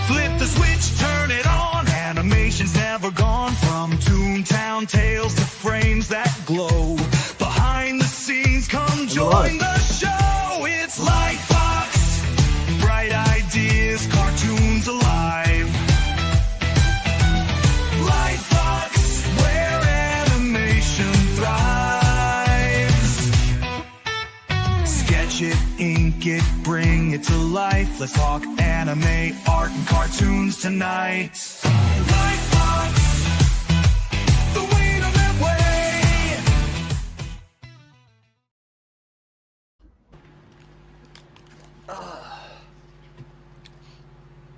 Flip the switch, turn it on. Animation's never gone. From Toontown tales to frames that glow. Behind the scenes, come join the show. It's Lightbox. Bright ideas, cartoons alive. Lightbox, where animation thrives. Sketch it, ink it, bring it to life. Let's talk anime, art, and cartoons tonight. Lightbox, the way to that way.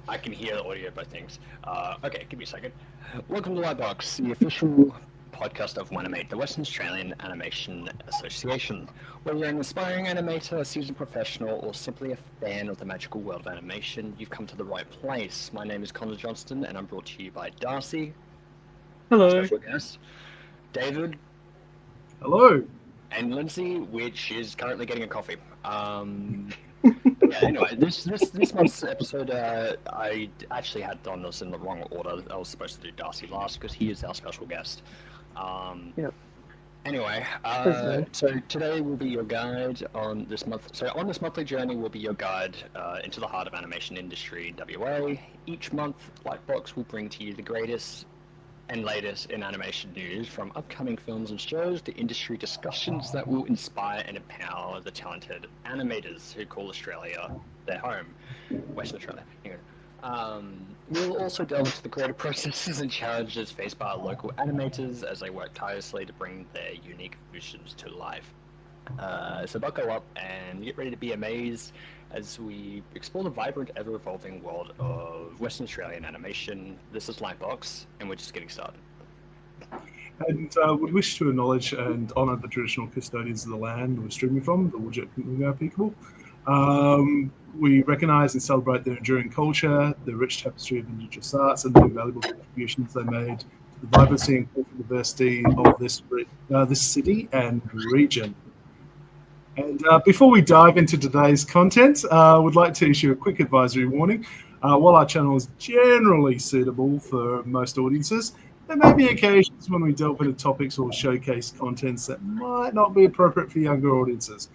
I can hear the audio by things. Okay, give me a second. Welcome to Lightbox, the official podcast of Wanimate, the Western Australian Animation Association. Whether you're an aspiring animator, a seasoned professional, or simply a fan of the magical world of animation, you've come to the right place. My name is Connor Johnston, and I'm brought to you by Darcy. Hello. Special guest, David. Hello. And Lindsay, which is currently getting a coffee. Yeah, anyway, this month's episode, I actually had done this in the wrong order. I was supposed to do Darcy last because he is our special guest. Yep. Anyway, so today will be your guide on this month. So on this monthly journey will be your guide into the heart of animation industry in WA. Each month, Lightbox will bring to you the greatest and latest in animation news, from upcoming films and shows to industry discussions that will inspire and empower the talented animators who call Australia their home, Western Australia. Anyway, we'll also delve into the creative processes and challenges faced by our local animators as they work tirelessly to bring their unique visions to life. So buckle up and get ready to be amazed as we explore the vibrant, ever-evolving world of Western Australian animation. This is Lightbox, and we're just getting started. And we wish to acknowledge and honour the traditional custodians of the land we're streaming from, the Wujik Noongar people. We recognise and celebrate their enduring culture, the rich tapestry of Indigenous arts, and the valuable contributions they made to the vibrancy and cultural diversity of this city and region. And before we dive into today's content, I would like to issue a quick advisory warning. While our channel is generally suitable for most audiences, there may be occasions when we delve into topics or showcase contents that might not be appropriate for younger audiences.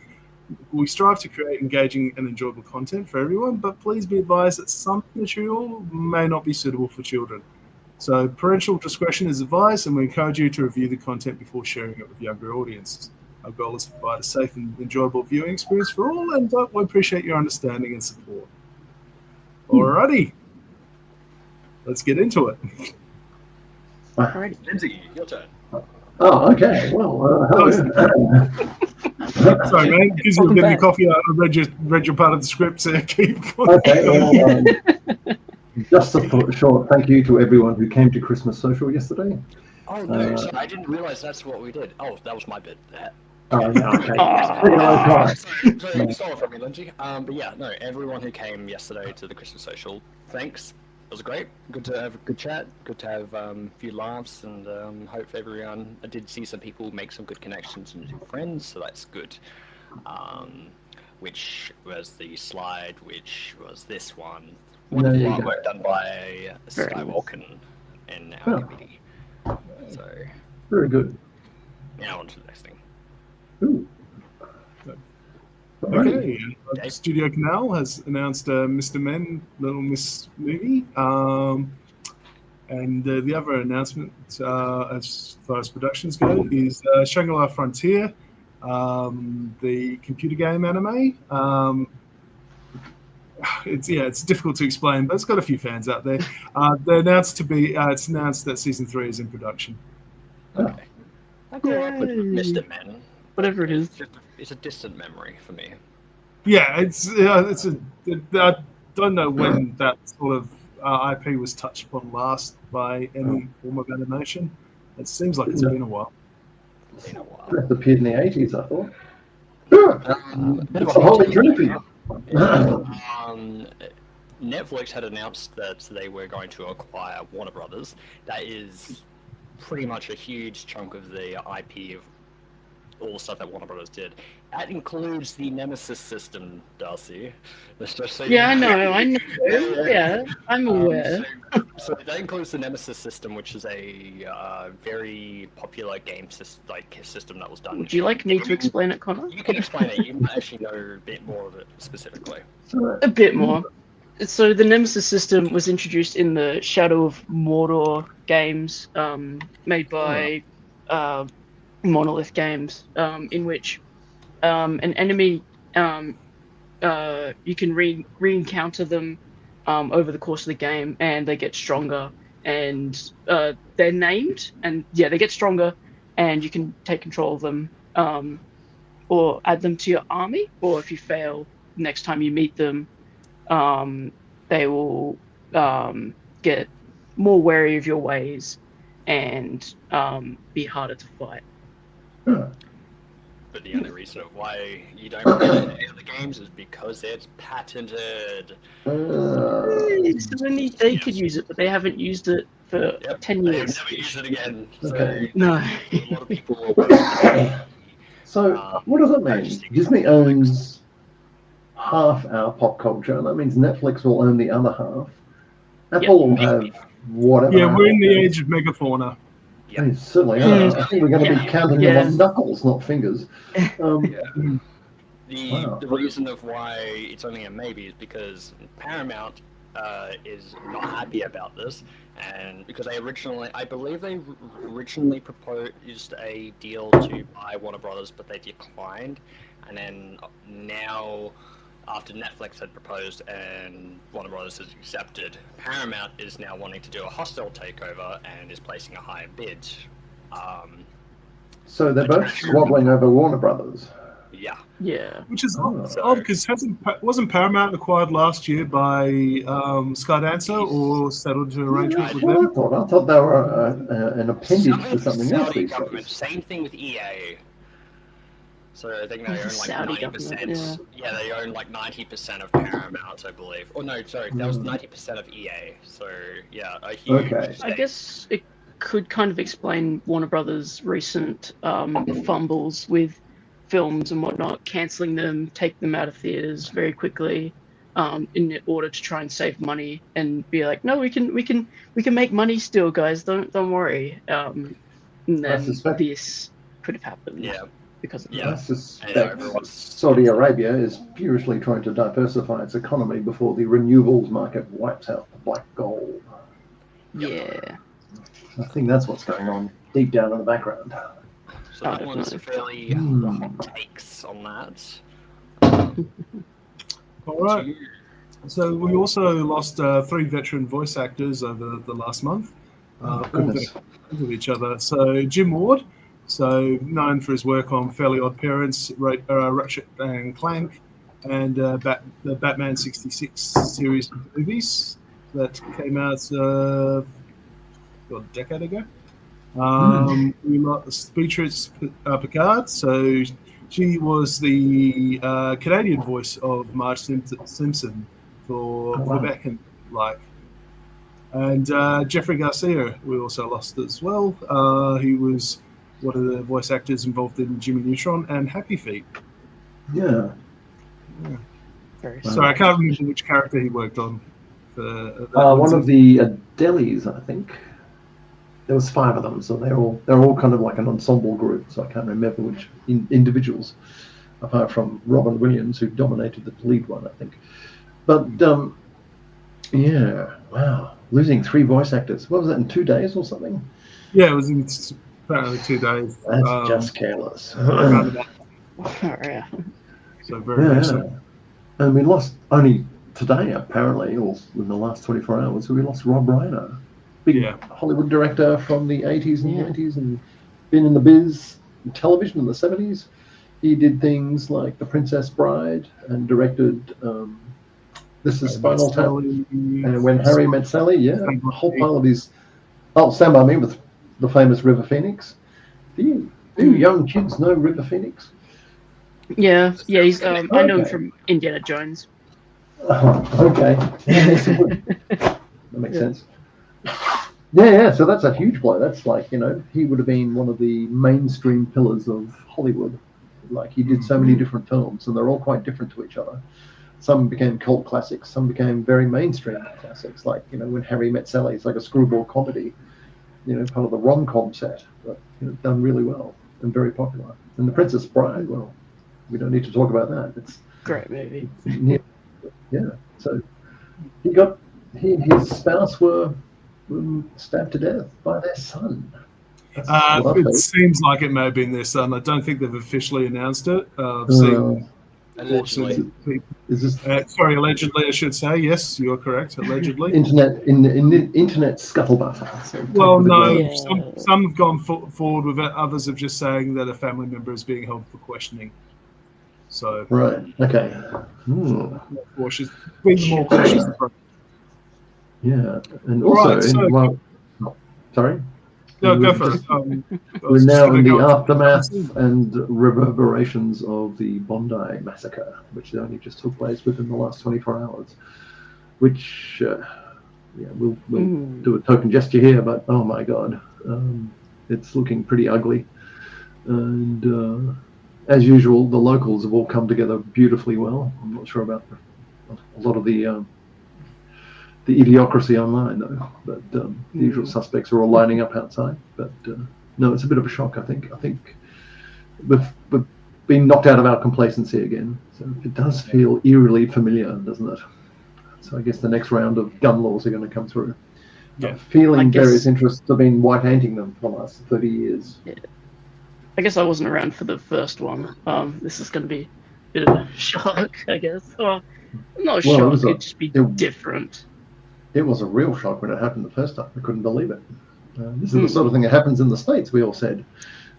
We strive to create engaging and enjoyable content for everyone, but please be advised that some material may not be suitable for children. So parental discretion is advised, and we encourage you to review the content before sharing it with younger audiences. Our goal is to provide a safe and enjoyable viewing experience for all, and we appreciate your understanding and support. Alrighty, let's get into it. Alright, Lindsay, your turn. Oh, okay. Well, hello. Sorry, man. Because you're getting the coffee, I read your part of the script, so keep going. Okay. Well, just a short thank you to everyone who came to Christmas Social yesterday. Oh no, sorry, I didn't realise that's what we did. Oh, that was my bit. Oh, yeah, okay. Sorry, you stole it from me, Lindsay. But yeah, no, everyone who came yesterday to the Christmas Social, thanks. It was great. Good to have a good chat. Good to have a few laughs, and hope everyone. I did see some people make some good connections and new friends, so that's good. Which was the slide, which was this one. Wonderful artwork done by Skywalker and our committee. So very good. Now on to the next thing. Ooh. Okay, Studio Canal has announced Mr. Men, Little Miss movie, and the other announcement, as far as productions go, is Shangri-La Frontier, the computer game anime. It's difficult to explain, but it's got a few fans out there. They're announced to be. It's announced that season 3 is in production. Okay. I grew up with Mr. Men. Whatever it is. It's a distant memory for me. Yeah, I don't know when that sort of IP was touched upon last by any form of animation. It seems like it's been a while. It appeared in the 80s, I thought. It's a holy trinity. Netflix had announced that they were going to acquire Warner Brothers. That is pretty much a huge chunk of the IP of all the stuff that Warner Brothers did. That includes the Nemesis system, Darcy. Let's just say Yeah, I know. Yeah, I'm aware. So that includes the Nemesis system, which is a very popular game system that was done. Would you like me to explain it, Connor? You can explain it. You might actually know a bit more of it specifically. A bit more. So the Nemesis system was introduced in the Shadow of Mordor games, made by Monolith Games, in which an enemy, you can re-encounter them over the course of the game, and they get stronger, and they're named, and yeah, they get stronger, and you can take control of them, or add them to your army, or if you fail, next time you meet them, they will get more wary of your ways and be harder to fight. But the only reason of why you don't get it in any of the games is because it's patented. So only they could use it, but they haven't used it for 10 years. They've never used it again. So Okay. No. a lot of people will So, what does that mean? Disney owns half our pop culture, and that means Netflix will own the other half. Apple will have whatever. Yeah, we're in the age of megafauna. They certainly are. I think we're going to be counting them on knuckles, not fingers. The reason of why it's only a maybe is because Paramount is not happy about this, and because I believe they originally proposed a deal to buy Warner Brothers, but they declined, and then now, after Netflix had proposed and Warner Brothers has accepted, Paramount is now wanting to do a hostile takeover and is placing a higher bid. So they're both squabbling over Warner Brothers. Yeah. Yeah. Which is odd because wasn't Paramount acquired last year by Skydancer or settled into an arrangement with them? I thought they were an appendage to something else. Saudi government. Same thing with EA. So I think they own like 90%. Yeah, they own like 90% of Paramount, I believe. Oh no, sorry, that was 90% of EA. So yeah, a huge stake. I guess it could kind of explain Warner Brothers' recent fumbles with films and whatnot, cancelling them, take them out of theaters very quickly, in order to try and save money and be like, no, we can make money still, guys. Don't worry. And then this could have happened. Yeah. Because of I suspect Saudi Arabia is furiously trying to diversify its economy before the renewables market wipes out the black gold. Yeah. I think that's what's going on deep down in the background. So that one's fairly hot takes on that. All right. So we also lost 3 veteran voice actors over the last month. All veterans of each other. So Jim Ward, so known for his work on Fairly Odd Parents, Ratchet and Clank, and the Batman '66 series of movies that came out a decade ago. We lost Beatrice Picard, so she was the Canadian voice of Marge Simpson for Quebec and and Jeffrey Garcia we also lost as well. He was one of the voice actors involved in Jimmy Neutron and Happy Feet. Yeah. Sorry, I can't remember which character he worked on. One of the Delis, I think. There was 5 of them, so they're all kind of like an ensemble group. So I can't remember which individuals, apart from Robin Williams, who dominated the lead one, I think. But yeah, wow, losing 3 voice actors. What was that, in 2 days or something? Yeah, it was in apparently 2 days. That's just careless. Yeah. So very recent. And we lost only today, apparently, or in the last 24 hours. So we lost Rob Reiner. Big Hollywood director from the 80s and 90s, and been in the biz, television in the 70s. He did things like The Princess Bride and directed This Is Spinal Tap and When Harry Met Sally. A whole pile of these. Oh, Stand By Me with the famous River Phoenix. Do you young kids know River Phoenix? Yeah. He's. I know him from Indiana Jones. Oh, okay. That makes sense. Yeah. So that's a huge blow. That's like, he would have been one of the mainstream pillars of Hollywood. Like, he did so many different films, and they're all quite different to each other. Some became cult classics. Some became very mainstream classics. Like, When Harry Met Sally, it's like a screwball comedy. Part of the rom-com set, but done really well and very popular. And The Princess Bride, well, we don't need to talk about that. It's Great movie. yeah. So he and his spouse were stabbed to death by their son. It seems like it may have been their son. I don't think they've officially announced it. I've seen Allegedly. Sorry, allegedly, I should say. Yes, you're correct. Allegedly. Internet in the internet scuttlebutt. So Well, no, Yeah. some have gone forward with it. Others are just saying that a family member is being held for questioning. So, Right. Okay. more cautious. Being more cautious. Yeah. And also, Right, so- sorry. No, go for it. We're now in the aftermath and reverberations of the Bondi massacre, which only just took place within the last 24 hours. Which, we'll do a token gesture here, but oh my God, it's looking pretty ugly. And as usual, the locals have all come together beautifully well. I'm not sure about a lot of the idiocracy online, though. But the usual suspects are all lining up outside. But no, it's a bit of a shock, I think. I think we've been knocked out of our complacency again. So it does feel eerily familiar, doesn't it? So I guess the next round of gun laws are going to come through. Yeah. Feeling various interests have been white-handing them for the last 30 years. Yeah. I guess I wasn't around for the first one. This is going to be a bit of a shock, I guess. Or not a shock, it'd just be different. It was a real shock when it happened the first time. I couldn't believe it. This is the sort of thing that happens in the States, we all said.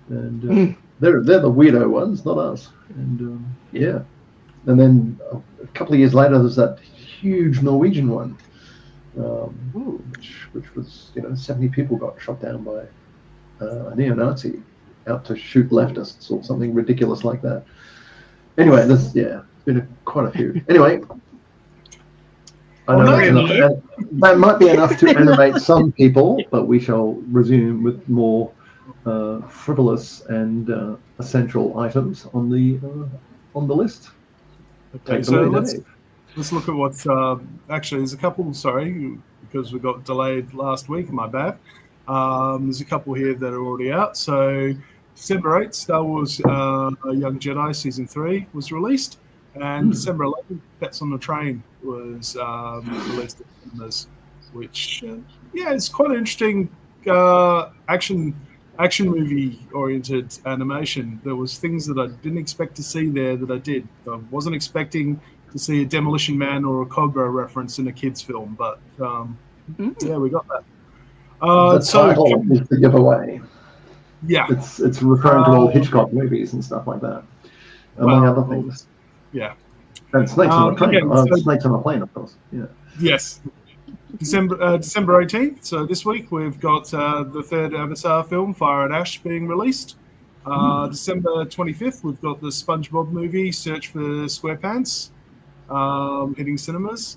And they're the weirdo ones, not us. And yeah. And then a couple of years later, there's that huge Norwegian one, which was, 70 people got shot down by a neo-Nazi out to shoot leftists or something ridiculous like that. Anyway, it's been quite a few. Anyway, I know that might be enough to animate some people, but we shall resume with more frivolous and essential items on the list. Okay, so let's look at what's actually. There's a couple. Sorry, because we got delayed last week. My bad. There's a couple here that are already out. So December 8th, Star Wars Young Jedi Season 3 was released. And December 11th, Pets on the Train was released at cinemas, which, it's quite an interesting action movie-oriented animation. There was things that I didn't expect to see there that I did. I wasn't expecting to see a Demolition Man or a Cobra reference in a kids' film, but we got that. The title is the giveaway. Yeah. It's referring to all Hitchcock movies and stuff like that, among other things. Yeah. And Snakes on a Plane. Snakes on a Plane, of course. Yeah. Yes. December 18th. So this week we've got the third Avatar film, Fire and Ash, being released. December 25th, we've got the SpongeBob movie, Search for SquarePants, hitting cinemas.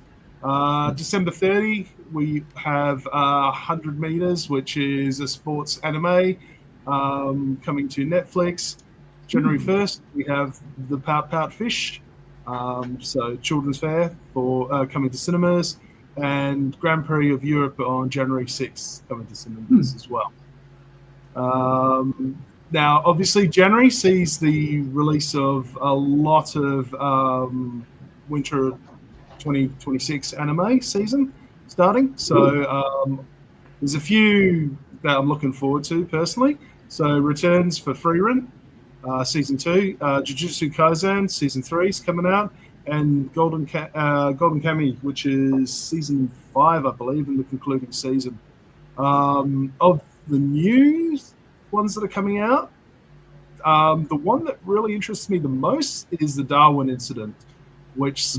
December 30, we have 100 Meters, which is a sports anime coming to Netflix. January 1st, we have the Pout Pout Fish, so children's fair for coming to cinemas, and Grand Prix of Europe on January 6th coming to cinemas as well. Now, obviously, January sees the release of a lot of winter 2026 anime season starting. So there's a few that I'm looking forward to personally. So returns for Freerun, season 2, Jujutsu Kaisen season 3 is coming out, and Golden Kamuy, which is season 5, I believe, in the concluding season. Of the new ones that are coming out, the one that really interests me the most is the Darwin Incident, which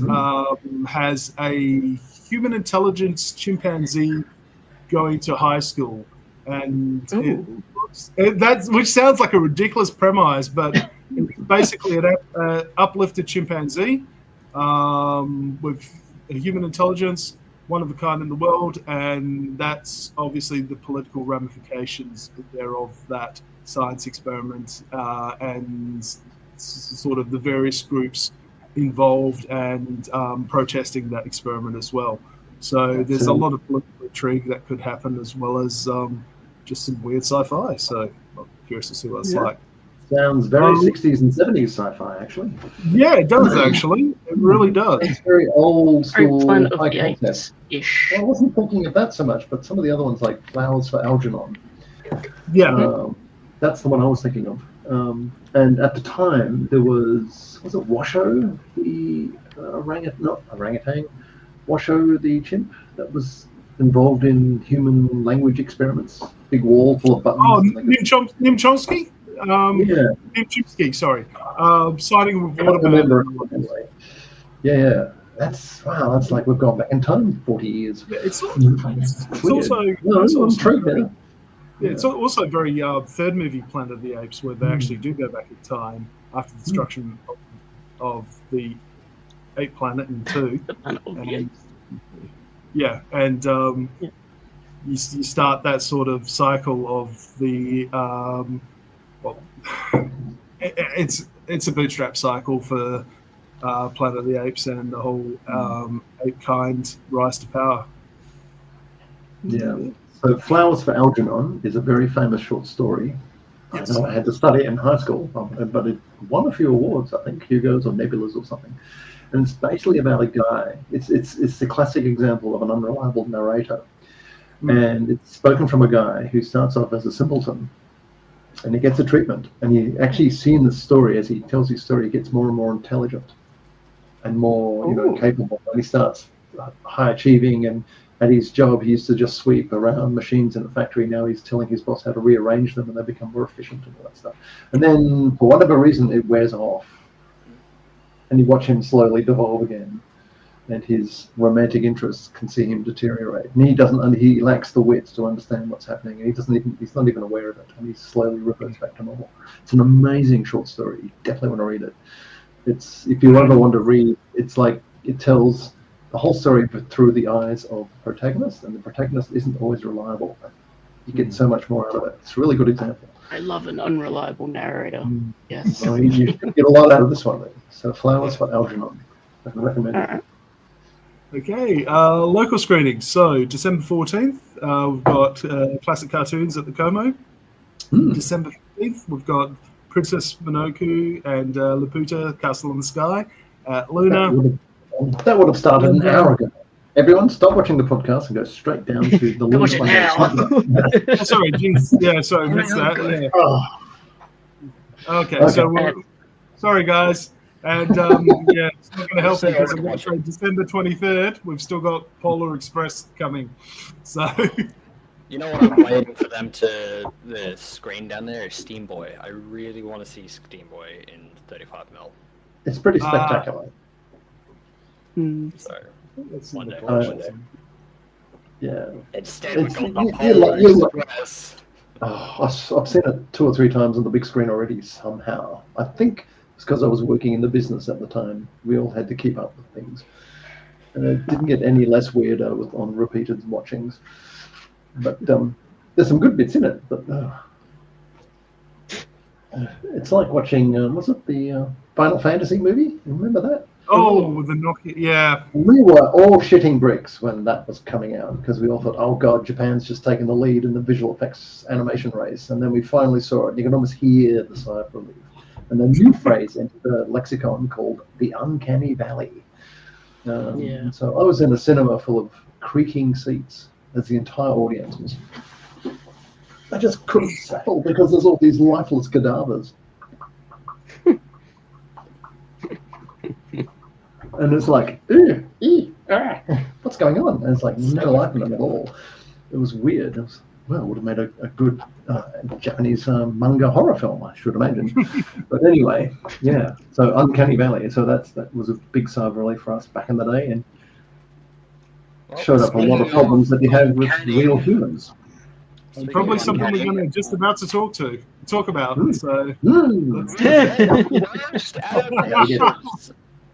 has a human intelligence chimpanzee going to high school, and which sounds like a ridiculous premise, but it's basically an uplifted chimpanzee with a human intelligence one of a kind in the world, and that's obviously the political ramifications thereof that science experiment and sort of the various groups involved and protesting that experiment as well. So there's a lot of political intrigue that could happen, as well as just some weird sci-fi. So I'm curious to see what it's like. Sounds very 60s and 70s sci-fi, actually. Yeah, it does, actually. It really does. It's very old school. Planet of the Apes-ish. Well, I wasn't thinking of that so much, but some of the other ones, like Flowers for Algernon. Yeah. That's the one I was thinking of. And at the time, there was it Washoe, the orangutan, Washoe, the chimp, that was involved in human language experiments. Big wall full of buttons. Oh, Nim Chomsky? Yeah. Nim Chomsky, sorry. Siding with I don't remember Waterman. it anyway. Yeah. That's like we've gone back in time 40 years. Yeah, it's also true. Yeah, it's also very third movie, Planet of the Apes, where they actually do go back in time after the destruction of the ape planet in 2. The Planet of the Apes. Yeah, and you start that sort of cycle of the it's a bootstrap cycle for Planet of the Apes and the whole ape kind rise to power. Yeah. So Flowers for Algernon is a very famous short story. Yes. I had to study it in high school, but it won a few awards, I think, Hugo's or Nebulas or something. And it's basically about a guy. It's the classic example of an unreliable narrator. And it's spoken from a guy who starts off as a simpleton, and he gets a treatment. And you actually see in the story, as he tells his story, he gets more and more intelligent and more capable. And he starts high achieving, and at his job, he used to just sweep around machines in the factory. Now he's telling his boss how to rearrange them, and they become more efficient and all that stuff. And then, for whatever reason, it wears off. And you watch him slowly devolve again. And his romantic interests can see him deteriorate. And he lacks the wits to understand what's happening. And he's not even aware of it. And he slowly reverts back to normal. It's an amazing short story. You definitely want to read it. If you ever want to read, it's like it tells the whole story through the eyes of the protagonist, and the protagonist isn't always reliable. You get so much more out of it. It's a really good example. I love an unreliable narrator. Yes. So you get a lot out of this one. So Flowers for Algernon. I can recommend it. Okay, local screenings. So December 14th, we've got classic cartoons at the Como. December 15th, we've got Princess Mononoke and Laputa, Castle in the Sky at Luna. That would have started an hour ago. Everyone, stop watching the podcast and go straight down to the link. Watch it now. Sorry, geez. Yeah, sorry, missed that. Yeah. Okay, so sorry, guys. And it's not going to help because I'm going to say December 23rd. We've still got Polar Express coming. So. You know what I'm waiting for them to the screen down there is Steam Boy. I really want to see Steam Boy in 35mm. It's pretty spectacular. So, It's one day. Yeah. Instead, we got the Polar Express. I've seen it 2 or 3 times on the big screen already somehow. I think it's because I was working in the business at the time. We all had to keep up with things. And it didn't get any less weird on repeated watchings. But there's some good bits in it. But it's like watching, was it the Final Fantasy movie? Remember that? Oh, with the Nokia, yeah. We were all shitting bricks when that was coming out because we all thought, oh God, Japan's just taken the lead in the visual effects animation race. And then we finally saw it, and you can almost hear the sigh of relief. And the new phrase entered the lexicon called the Uncanny Valley. So I was in a cinema full of creaking seats as the entire audience was. I just couldn't settle because there's all these lifeless cadavers. And it's like, what's going on? And it's like, no life in them at all. It was weird. It would have made a good Japanese manga horror film, I should imagine. But anyway, yeah. So Uncanny Valley. So that was a big sigh of relief for us back in the day, and showed up a lot of problems that you have with real humans. Probably something we're going to just about to talk about. So.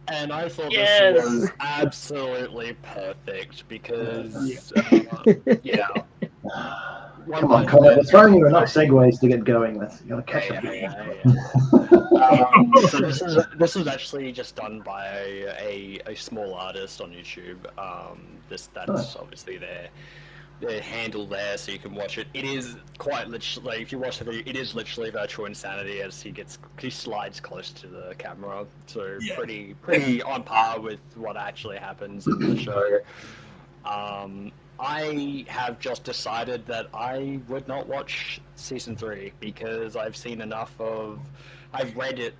And I thought Yes. this was absolutely perfect because, yeah. Come on, Colin, we're throwing you enough segues to get going. You gotta catch up. So this was actually just done by a small artist on YouTube. That's obviously their handle there, so you can watch it. It is quite literally, if you watch the video, it is literally virtual insanity as he slides close to the camera. So pretty on par with what actually happens in the show. I have just decided that I would not watch season 3 because I've seen enough of. I've read it,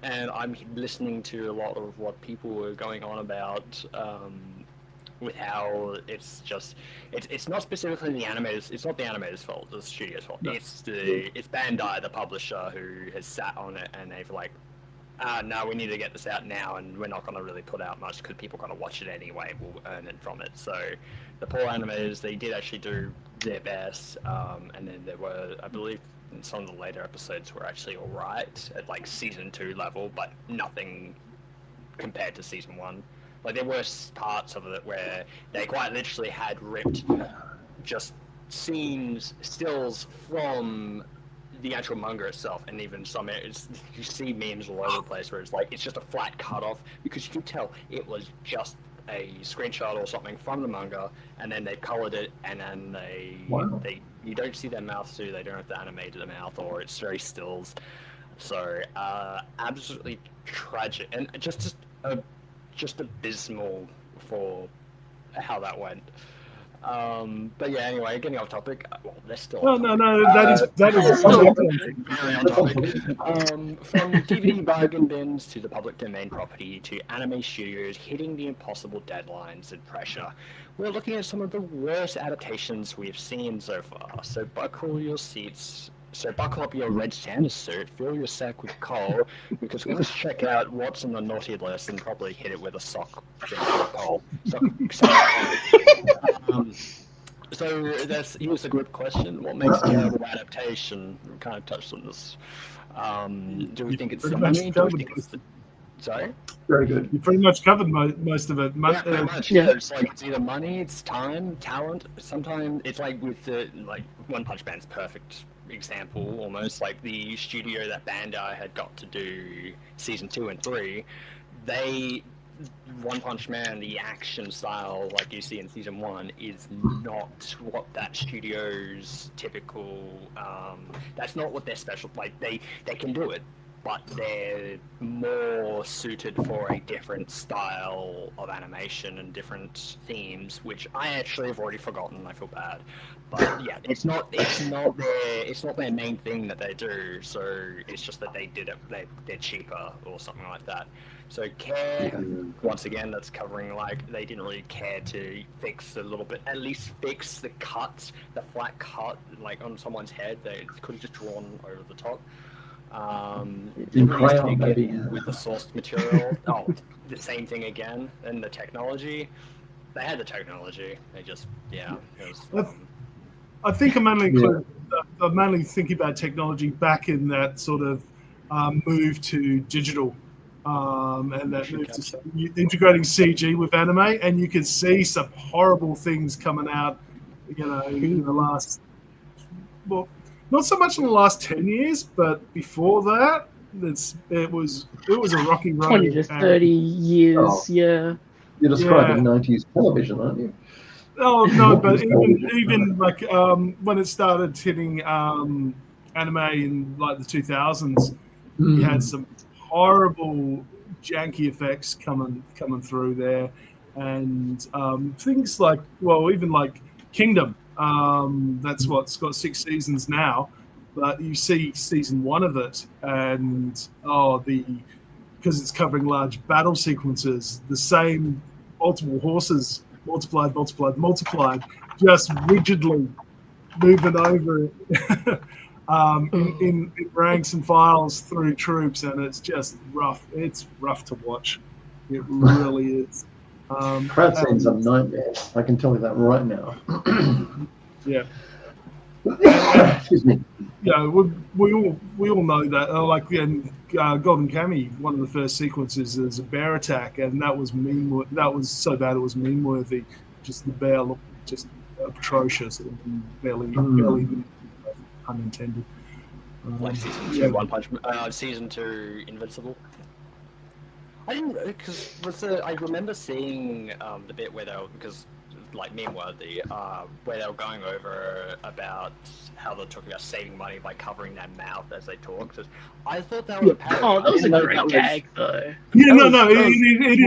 and I'm listening to a lot of what people were going on about with how it's not specifically the animators. It's not the animators' fault. It's the studio's fault. No. It's Bandai, the publisher, who has sat on it, and they've like. No, we need to get this out now, and we're not going to really put out much because people are going to watch it anyway. We'll earn it from it. So the poor animators, they did actually do their best, and then there were, I believe, some of the later episodes were actually all right at like season 2 level, but nothing compared to season 1. Like there were parts of it where they quite literally had ripped just stills from the actual manga itself, and even some you see memes all over the place where it's like it's just a flat cut off because you can tell it was just a screenshot or something from the manga, and then they colored it, and then you don't see their mouths too. They don't have to animate the mouth, or it's very stills. So absolutely tragic, and just abysmal for how that went. But yeah, anyway, getting off topic. Well, they're still. No. That is very on topic. From DVD bargain bins to the public domain property to anime studios hitting the impossible deadlines and pressure, we're looking at some of the worst adaptations we've seen so far. So buckle up your red Santa suit, fill your sack with coal, because we're going to check out what's on the naughty list and probably hit it with a sock coal. So here's a good question. What makes a terrible adaptation? We kind of touched on this. Do we think it's the money? Do we think it's the... Sorry? Very good. You pretty much covered most of it. Yeah, pretty much. Yeah. It's like it's either money, it's time, talent. Sometimes it's like with the One Punch Man's perfect example, almost like the studio that Bandai had got to do season 2 and 3. One Punch Man, the action style like you see in season 1 is not what that studio's typical. That's not what they're special. Like they can do it, but they're more suited for a different style of animation and different themes, which I actually have already forgotten. I feel bad, but yeah, it's not their main thing that they do. So it's just that they did it. They're cheaper or something like that. So care, once again, that's covering like they didn't really care to fix a little bit, at least fix the cuts, the flat cut like on someone's head. They could have just drawn over the top. With the source material. The same thing again. And the technology, they had the technology. They just it was, I think I'm mainly thinking about technology back in that sort of move to digital. And that move to integrating CG with anime, and you can see some horrible things coming out, in the last, well, not so much in the last 10 years, but before that, it was a rocky road. 20 to 30 years, yeah. You're describing 90s television, aren't you? Oh no, but even like when it started hitting anime in like the 2000s, you had some horrible janky effects coming through there, and things like, well, even like Kingdom, that's what's got 6 seasons now, but you see season 1 of it, and because it's covering large battle sequences, the same multiple horses multiplied, just rigidly moving over it. In ranks and files through troops, and it's just rough. It's rough to watch. It really is. Crowd scenes are nightmares. I can tell you that right now. Yeah. Excuse me. Yeah, we all know that. Like in Golden Kamuy, one of the first sequences is a bear attack, and that was that was so bad it was meme worthy. Just the bear looked just atrocious and barely even pun intended. Like season 2 One Punch Man, season 2 Invincible. I didn't because I remember seeing the bit where they were, because like meme worthy, where they were going over about how they're talking about saving money by covering their mouth as they talk. I thought that was a parody. Oh, that was a great gag, though. Yeah, it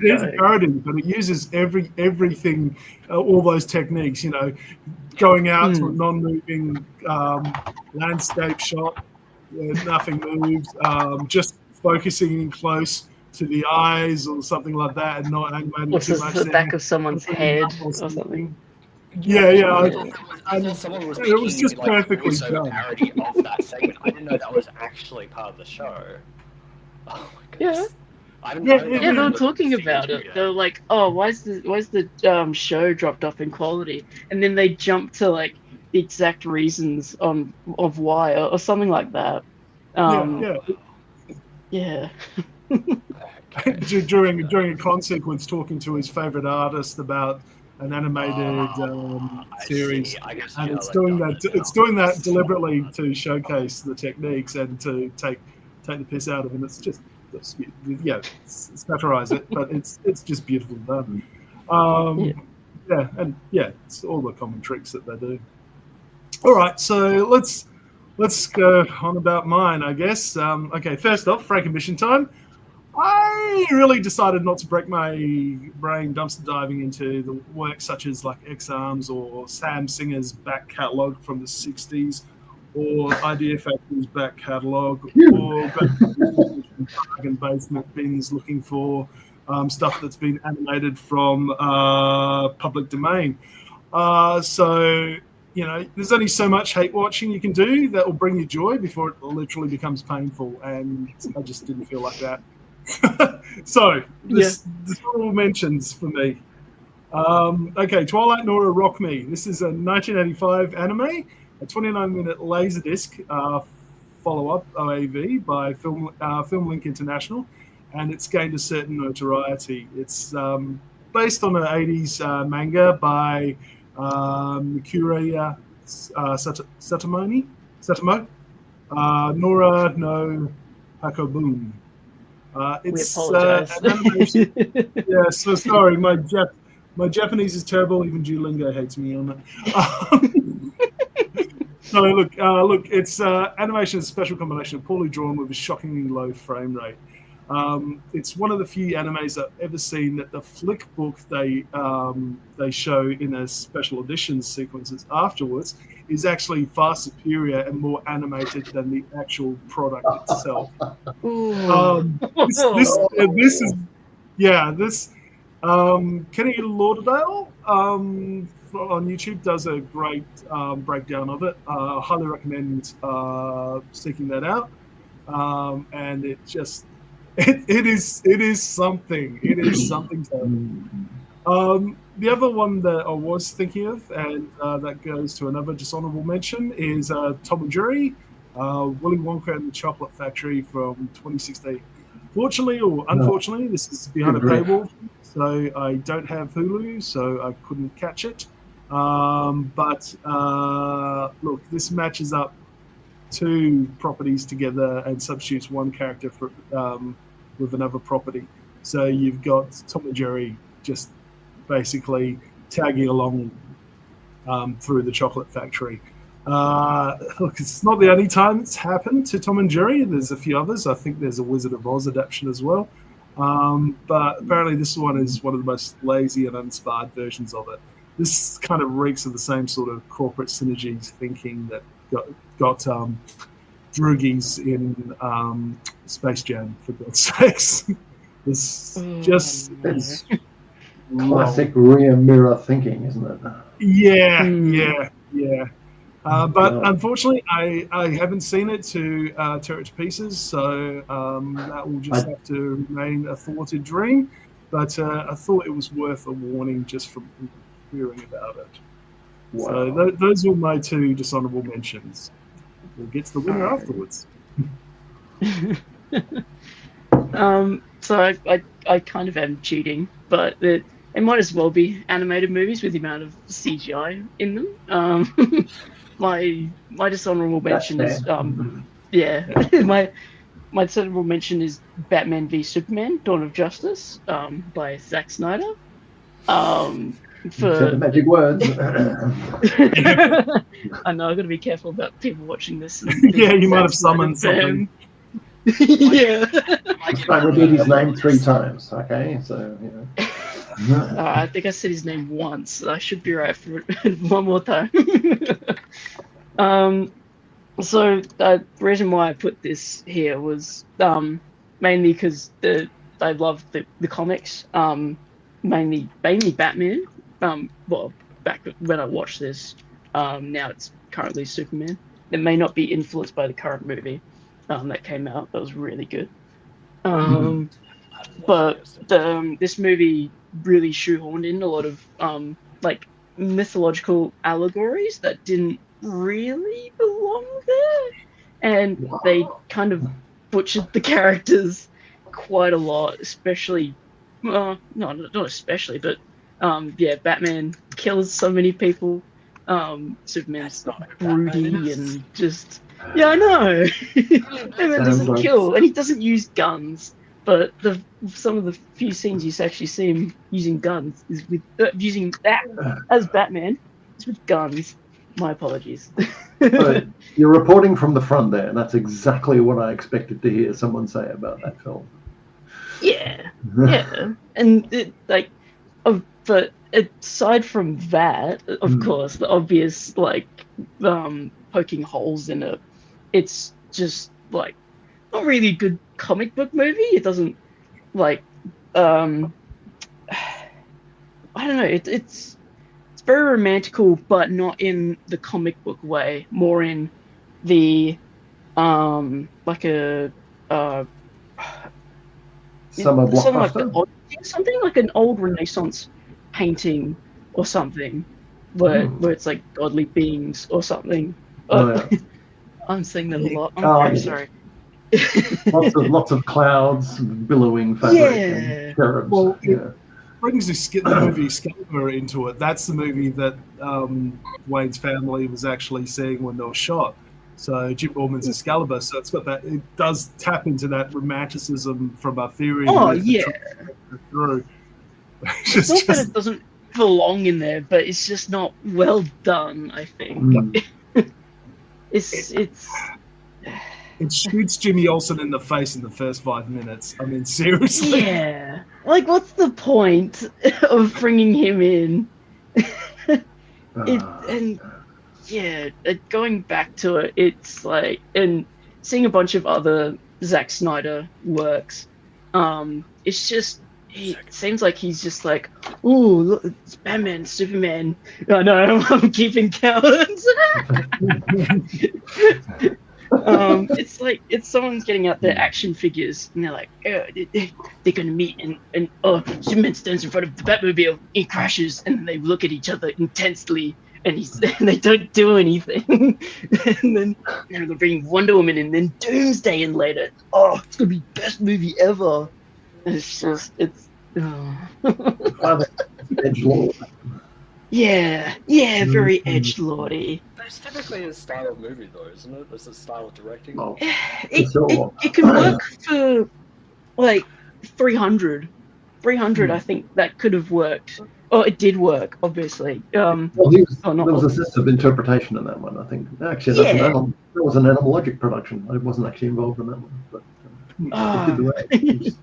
is a parody, but it uses everything, all those techniques. You know, going out to a non-moving landscape shot where nothing moves, just focusing in close to the eyes or something like that, and not animating too much. The back of someone's head or something. Yeah. I thought someone was it was just making, perfectly a done. parody of that segment. I didn't know that was actually part of the show. Oh my goodness. Yeah. They were talking about it. They were like, "Oh, why's the show dropped off in quality?" And then they jumped to like the exact reasons of why or something like that. Yeah. during a con sequence, talking to his favorite artist about an animated series, and it's doing that deliberately to showcase the techniques and to take the piss out of him. It's just satirize it, but it's just beautiful done. It's all the common tricks that they do. All right, so let's go on about mine, I guess. Okay, first off, Frank Mission time. I really decided not to break my brain dumpster diving into the work such as like X-Arms or Sam Singer's back catalogue from the 60s or Idea Factory's back catalogue or bargain basement bins looking for stuff that's been animated from public domain. So, you know, there's only so much hate watching you can do that will bring you joy before it literally becomes painful, and I just didn't feel like that. So, this all mentions for me. Okay, Twilight Nora Rock Me. This is a 1985 anime, a 29-minute Laserdisc follow-up OAV by Film Link International, and it's gained a certain notoriety. It's based on an 80s manga by Mikura Satomo, Nora no Hakobun. It's we apologize. an animation. Yeah, so sorry, my Japanese is terrible. Even Duolingo hates me on it. So look, it's animation is a special combination of poorly drawn with a shockingly low frame rate. It's one of the few animes I've ever seen that the flick book they show in a special editions sequences afterwards is actually far superior and more animated than the actual product itself. This Kenny Lauderdale on YouTube does a great breakdown of it. Highly recommend seeking that out. And it just it is something. It is something. The other one that I was thinking of, and that goes to another dishonorable mention, is Tom and Jerry, Willy Wonka and the Chocolate Factory from 2016. Fortunately or unfortunately, this is behind a paywall, so I don't have Hulu, so I couldn't catch it. But look, this matches up two properties together and substitutes one character for with another property. So you've got Tom and Jerry just basically tagging along through the Chocolate Factory. Look, it's not the only time it's happened to Tom and Jerry. There's a few others. I think there's a Wizard of Oz adaptation as well. But apparently this one is one of the most lazy and uninspired versions of it. This kind of reeks of the same sort of corporate synergies thinking that got droogies in Space Jam, for God's sakes. This just is classic rear mirror thinking, isn't it? Yeah. But unfortunately, I haven't seen it to tear it to pieces, so that will just have to remain a thwarted dream. But I thought it was worth a warning just from hearing about it. So those were my two dishonorable mentions. We'll get to the winner afterwards. So I kind of am cheating, but it might as well be animated movies with the amount of CGI in them. My dishonorable mention is my dishonorable mention is Batman v Superman: Dawn of Justice by Zack Snyder. Said the magic words. I know I've got to be careful about people watching this. Yeah, you might have summoned something. Yeah. I repeat his name 3 times. Okay, so I think I said his name once. I should be right for it one more time. So the reason why I put this here was mainly because I love the comics. Mainly Batman. Well, back when I watched this, now it's currently Superman. It may not be influenced by the current movie that came out. That was really good. But this movie really shoehorned in a lot of like mythological allegories that didn't really belong there, and they kind of butchered the characters quite a lot, especially not especially, but Batman kills so many people. Superman's broody and just I know. Batman doesn't kill, and he doesn't use guns. But some of the few scenes you actually see him using guns is with using that as Batman. It's with guns. My apologies. So you're reporting from the front there, and that's exactly what I expected to hear someone say about that film. Yeah, and but aside from that, of course, the obvious poking holes in it, it's just like not really a good comic book movie. It doesn't I don't know. It's very romantical, but not in the comic book way. More in the Summer blockbuster? Something like an old Renaissance painting or something, where it's like godly beings or something. I'm saying that a lot. I'm very sorry. lots of clouds, billowing fabric, and cherubs. Well, brings the movie Excalibur into it. That's the movie that Wayne's family was actually seeing when they were shot. So Jim Borman's Excalibur. So it's got that. It does tap into that romanticism from Arthurian. Oh yeah. Through. It's not that it doesn't belong in there, but it's just not well done. I think It shoots Jimmy Olsen in the face in the first 5 minutes. I mean, seriously. Yeah. Like, what's the point of bringing him in? Going back to it, it's like, and seeing a bunch of other Zack Snyder works, it's just, it seems like he's just like, ooh, look, it's Batman, Superman. Oh, no, I'm keeping count. It's like someone's getting out their action figures and they're like, they're gonna meet and Superman stands in front of the Batmobile, he crashes, and they look at each other intensely and they don't do anything. And then they're bringing Wonder Woman and then Doomsday in later. Oh, it's gonna be best movie ever. It's just Edgelord. Yeah, very edgelordy. That's typically his style of movie, though, isn't it? That's his style of directing. Oh, it can work for like 300. 300, I think that could have worked. Oh, it did work, obviously. There was a sense of interpretation in that one, I think. Actually, that was an Animalogic production. I wasn't actually involved in that one, but it did the way. It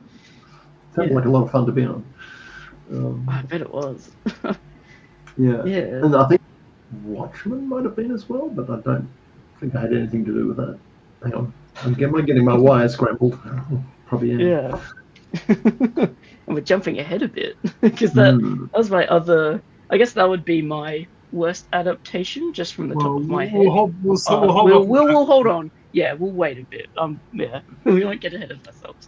sounded like a lot of fun to be on. I bet it was. Yeah, and I think Watchmen might have been as well, but I don't think I had anything to do with that. Hang on, am I getting my wires scrambled? Probably am. Yeah. And we're jumping ahead a bit because that was my other. I guess that would be my worst adaptation, just from the top of my head. We'll hold on. Yeah, we'll wait a bit. We won't get ahead of ourselves.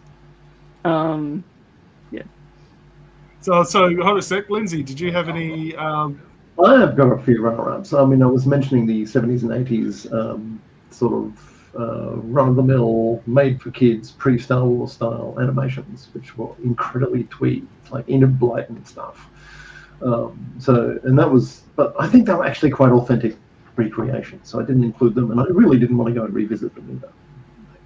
So hold a sec, Lindsay. Did you have any I have got a few runner-ups. I mean, I was mentioning the 70s and 80s sort of run-of-the-mill, made-for-kids, pre-Star Wars style animations, which were incredibly twee, like Enid Blyton stuff. And that was, but I think they were actually quite authentic recreations, so I didn't include them, and I really didn't want to go and revisit them either.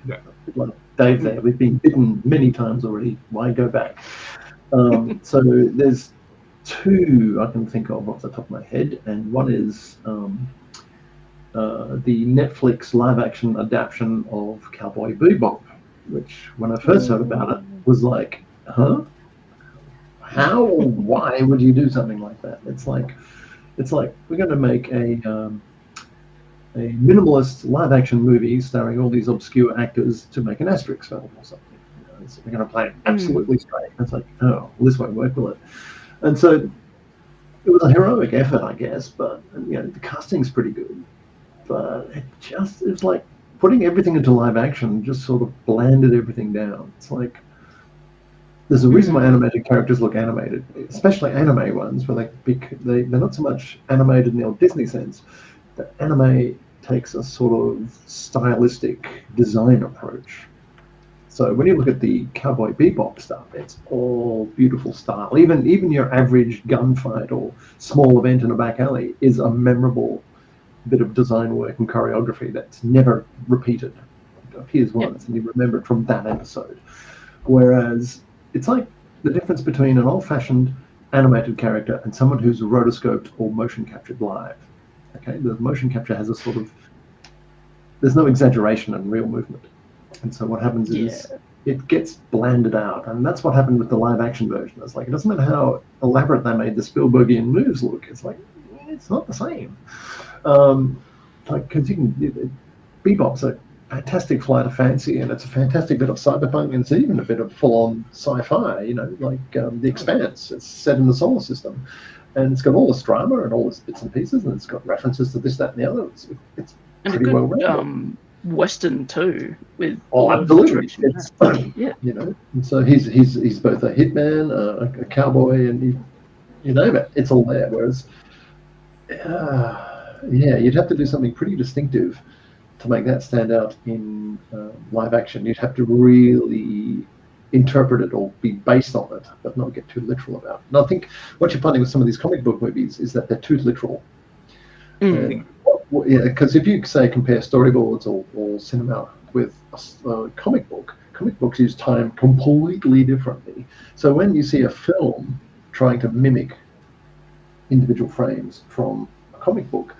Yeah. Like Dave there, we've been bitten many times already. Why go back? So there's two I can think of off the top of my head, and one is the Netflix live-action adaptation of Cowboy Bebop, which when I first heard about it was like, huh? How or why would you do something like that? It's like we're going to make a minimalist live-action movie starring all these obscure actors to make an Asterix film or something. You know, so we're going to play it absolutely straight. It's like, oh, well, this won't work, will it? And so it was a heroic effort, I guess, but the casting's pretty good. But it's like putting everything into live action just sort of blanded everything down. It's like there's a reason why animated characters look animated, especially anime ones, where they're not so much animated in the old Disney sense. The anime takes a sort of stylistic design approach. So when you look at the Cowboy Bebop stuff, it's all beautiful style. Even your average gunfight or small event in a back alley is a memorable bit of design work and choreography that's never repeated. It appears once and you remember it from that episode. Whereas it's like the difference between an old-fashioned animated character and someone who's rotoscoped or motion captured live. Okay, the motion capture has a sort of, there's no exaggeration in real movement. And so what happens is it gets blanded out. And that's what happened with the live action version. It's like, it doesn't matter how elaborate they made the Spielbergian moves look. It's like, it's not the same. Because Bebop's a fantastic flight of fancy, and it's a fantastic bit of cyberpunk, and it's even a bit of full-on sci-fi, like The Expanse. It's set in the solar system. And it's got all this drama and all this bits and pieces, and it's got references to this, that, and the other. It's and pretty a good, well written. Western too, with absolutely. It's, And so he's both a hitman, a cowboy, and you name it, it's all there. Whereas, you'd have to do something pretty distinctive to make that stand out in live action. You'd have to really interpret it or be based on it, but not get too literal about it. And I think what you're finding with some of these comic book movies is that they're too literal. Because if you say compare storyboards or cinema with a comic books use time completely differently. So when you see a film trying to mimic individual frames from a comic book,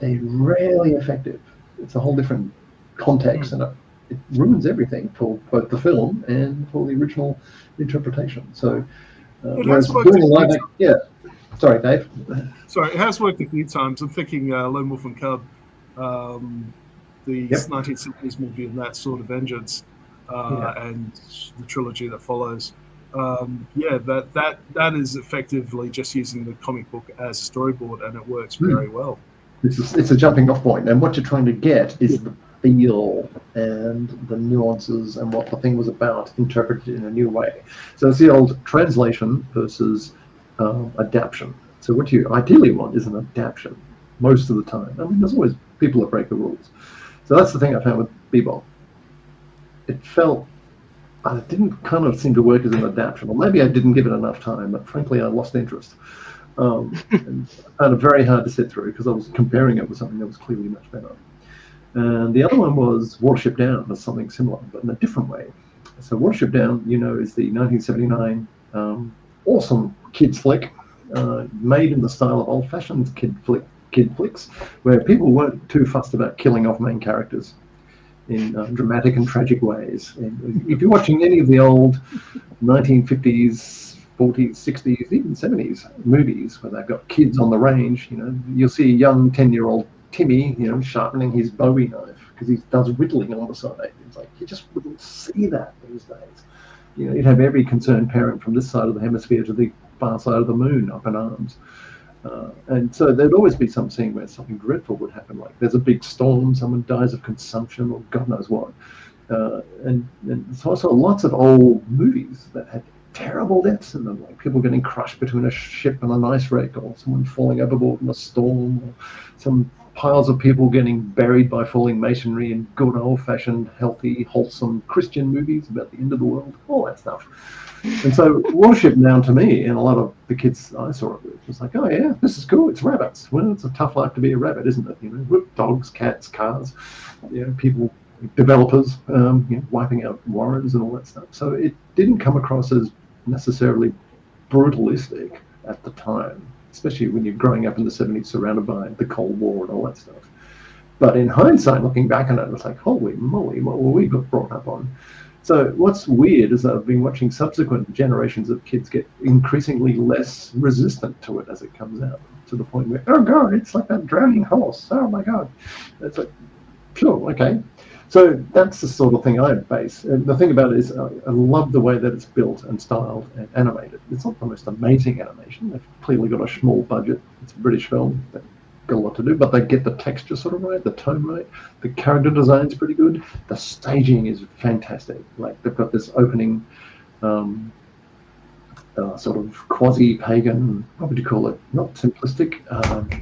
they're rarely effective. It's a whole different context, and it ruins everything for both the film and for the original interpretation. So, whereas doing a live sorry, Dave. Sorry, it has worked a few times. I'm thinking Lone Wolf and Cub, the 1970s movie, and that sort of Vengeance, and the trilogy that follows. That is effectively just using the comic book as a storyboard, and it works very well. It's a jumping off point, and what you're trying to get is the feel and the nuances and what the thing was about interpreted in a new way. So it's the old translation versus adaptation. So what you ideally want is an adaptation most of the time. I mean, there's always people that break the rules. So that's the thing I found with Bebop. It didn't kind of seem to work as an adaptation, or maybe I didn't give it enough time, but frankly I lost interest. And I found it very hard to sit through because I was comparing it with something that was clearly much better. And the other one was Watership Down, was something similar, but in a different way. So Watership Down, is the 1979 awesome kids flick, made in the style of old-fashioned kid flicks, where people weren't too fussed about killing off main characters in dramatic and tragic ways. And if you're watching any of the old 1950s, 40s, 60s, even 70s movies where they've got kids on the range, you'll see a young 10-year-old Timmy, sharpening his Bowie knife because he does whittling on the side. It's like you just wouldn't see that these days. You'd have every concerned parent from this side of the hemisphere to the far side of the moon up in arms. And so there'd always be some scene where something dreadful would happen, like there's a big storm, someone dies of consumption, or God knows what. And there's also lots of old movies that had terrible deaths in them, like people getting crushed between a ship and an ice wreck, or someone falling overboard in a storm, or some piles of people getting buried by falling masonry in good old-fashioned, healthy, wholesome Christian movies about the end of the world, all that stuff. And so Warship now, to me, and a lot of the kids I saw it with, was like, oh yeah, this is cool, it's rabbits. Well, it's a tough life to be a rabbit, isn't it? You know, dogs, cats, cars, you know, people, developers, you know, wiping out warrens and all that stuff. So it didn't come across as necessarily brutalistic at the time, especially when you're growing up in the 70s surrounded by the Cold War and all that stuff. But in hindsight, looking back on it, it's like, holy moly, what were we brought up on? So what's weird is that I've been watching subsequent generations of kids get increasingly less resistant to it as it comes out, to the point where, oh God, it's like that drowning horse. Oh my God. It's like, sure, okay. So that's the sort of thing I base. And the thing about it is I love the way that it's built and styled and animated. It's not the most amazing animation. They've clearly got a small budget. It's a British film. They've got a lot to do, but they get the texture sort of right, the tone right. The character design's pretty good. The staging is fantastic. Like they've got this opening sort of quasi-pagan, what would you call it? Not simplistic,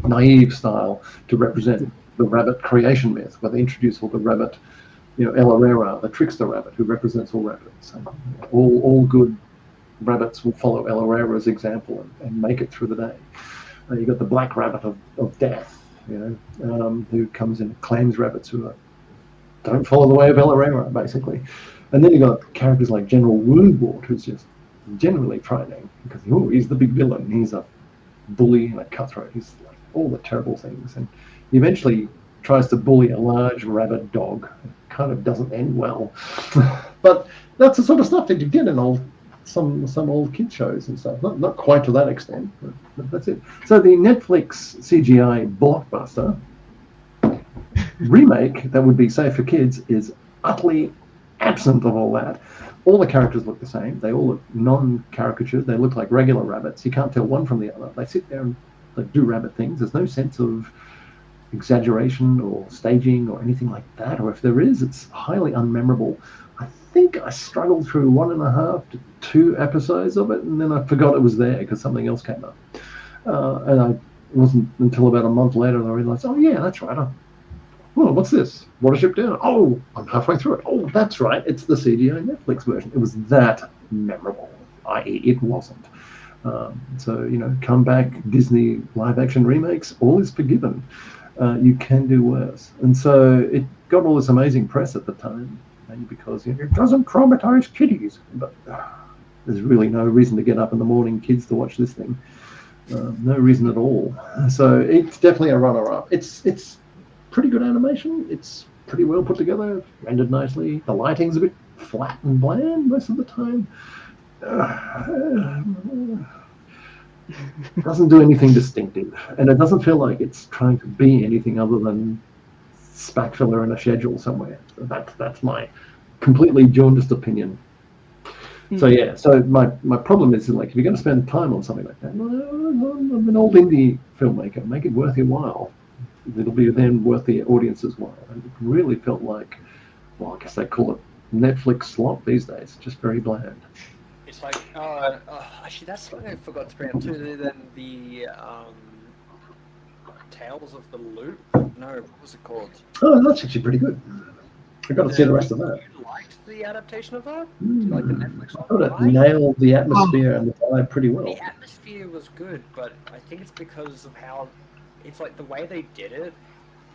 naive style to represent the rabbit creation myth, where they introduce all the rabbit, you know, El Herrera, the trickster rabbit, who represents all rabbits. And all good rabbits will follow El Herrera's example and make it through the day. You've got the black rabbit of death, you know, who comes in and claims rabbits who don't follow the way of El Herrera, basically. And then you've got characters like General Woundwort, who's just generally frightening, because he's the big villain. He's a bully and a cutthroat. He's like all the terrible things. And he eventually tries to bully a large rabbit dog. It kind of doesn't end well. But that's the sort of stuff that you get in some old kid shows and stuff. Not quite to that extent, but that's it. So the Netflix CGI blockbuster remake that would be safe for kids is utterly absent of all that. All the characters look the same. They all look non-caricatured. They look like regular rabbits. You can't tell one from the other. They sit there and they do rabbit things. There's no sense of exaggeration or staging or anything like that. Or if there is, it's highly unmemorable. I think I struggled through 1.5 to 2 episodes of it, and then I forgot it was there because something else came up. And it wasn't until about a month later that I realized, oh yeah, that's right. Oh, what's this? Watership Down. Oh, I'm halfway through it. Oh, that's right. It's the CGI Netflix version. It was that memorable, i.e. it wasn't. So, you know, comeback, Disney live-action remakes, all is forgiven. You can do worse. And so it got all this amazing press at the time, mainly because, you know, it doesn't traumatize kiddies. But there's really no reason to get up in the morning, kids, to watch this thing. No reason at all. So it's definitely a runner-up. It's pretty good animation. It's pretty well put together, rendered nicely. The lighting's a bit flat and bland most of the time. Doesn't do anything distinctive, and it doesn't feel like it's trying to be anything other than spac filler in a schedule somewhere. That's my completely jaundiced opinion. So yeah, so my problem is, like, if you're going to spend time on something like that, I'm an old indie filmmaker, make it worth your while. It'll be then worth the audience's while. And it really felt like, well, I guess they call it Netflix slop these days, just very bland. It's like, actually, that's something I forgot to bring up too. Then the Tales of the Loop. No, what was it called? Oh, that's actually pretty good. I got to see the rest of that. You liked the adaptation of that? Did you like the Netflix one? I thought it nailed the atmosphere and the vibe pretty well. The atmosphere was good, but I think it's because of how it's like the way they did it.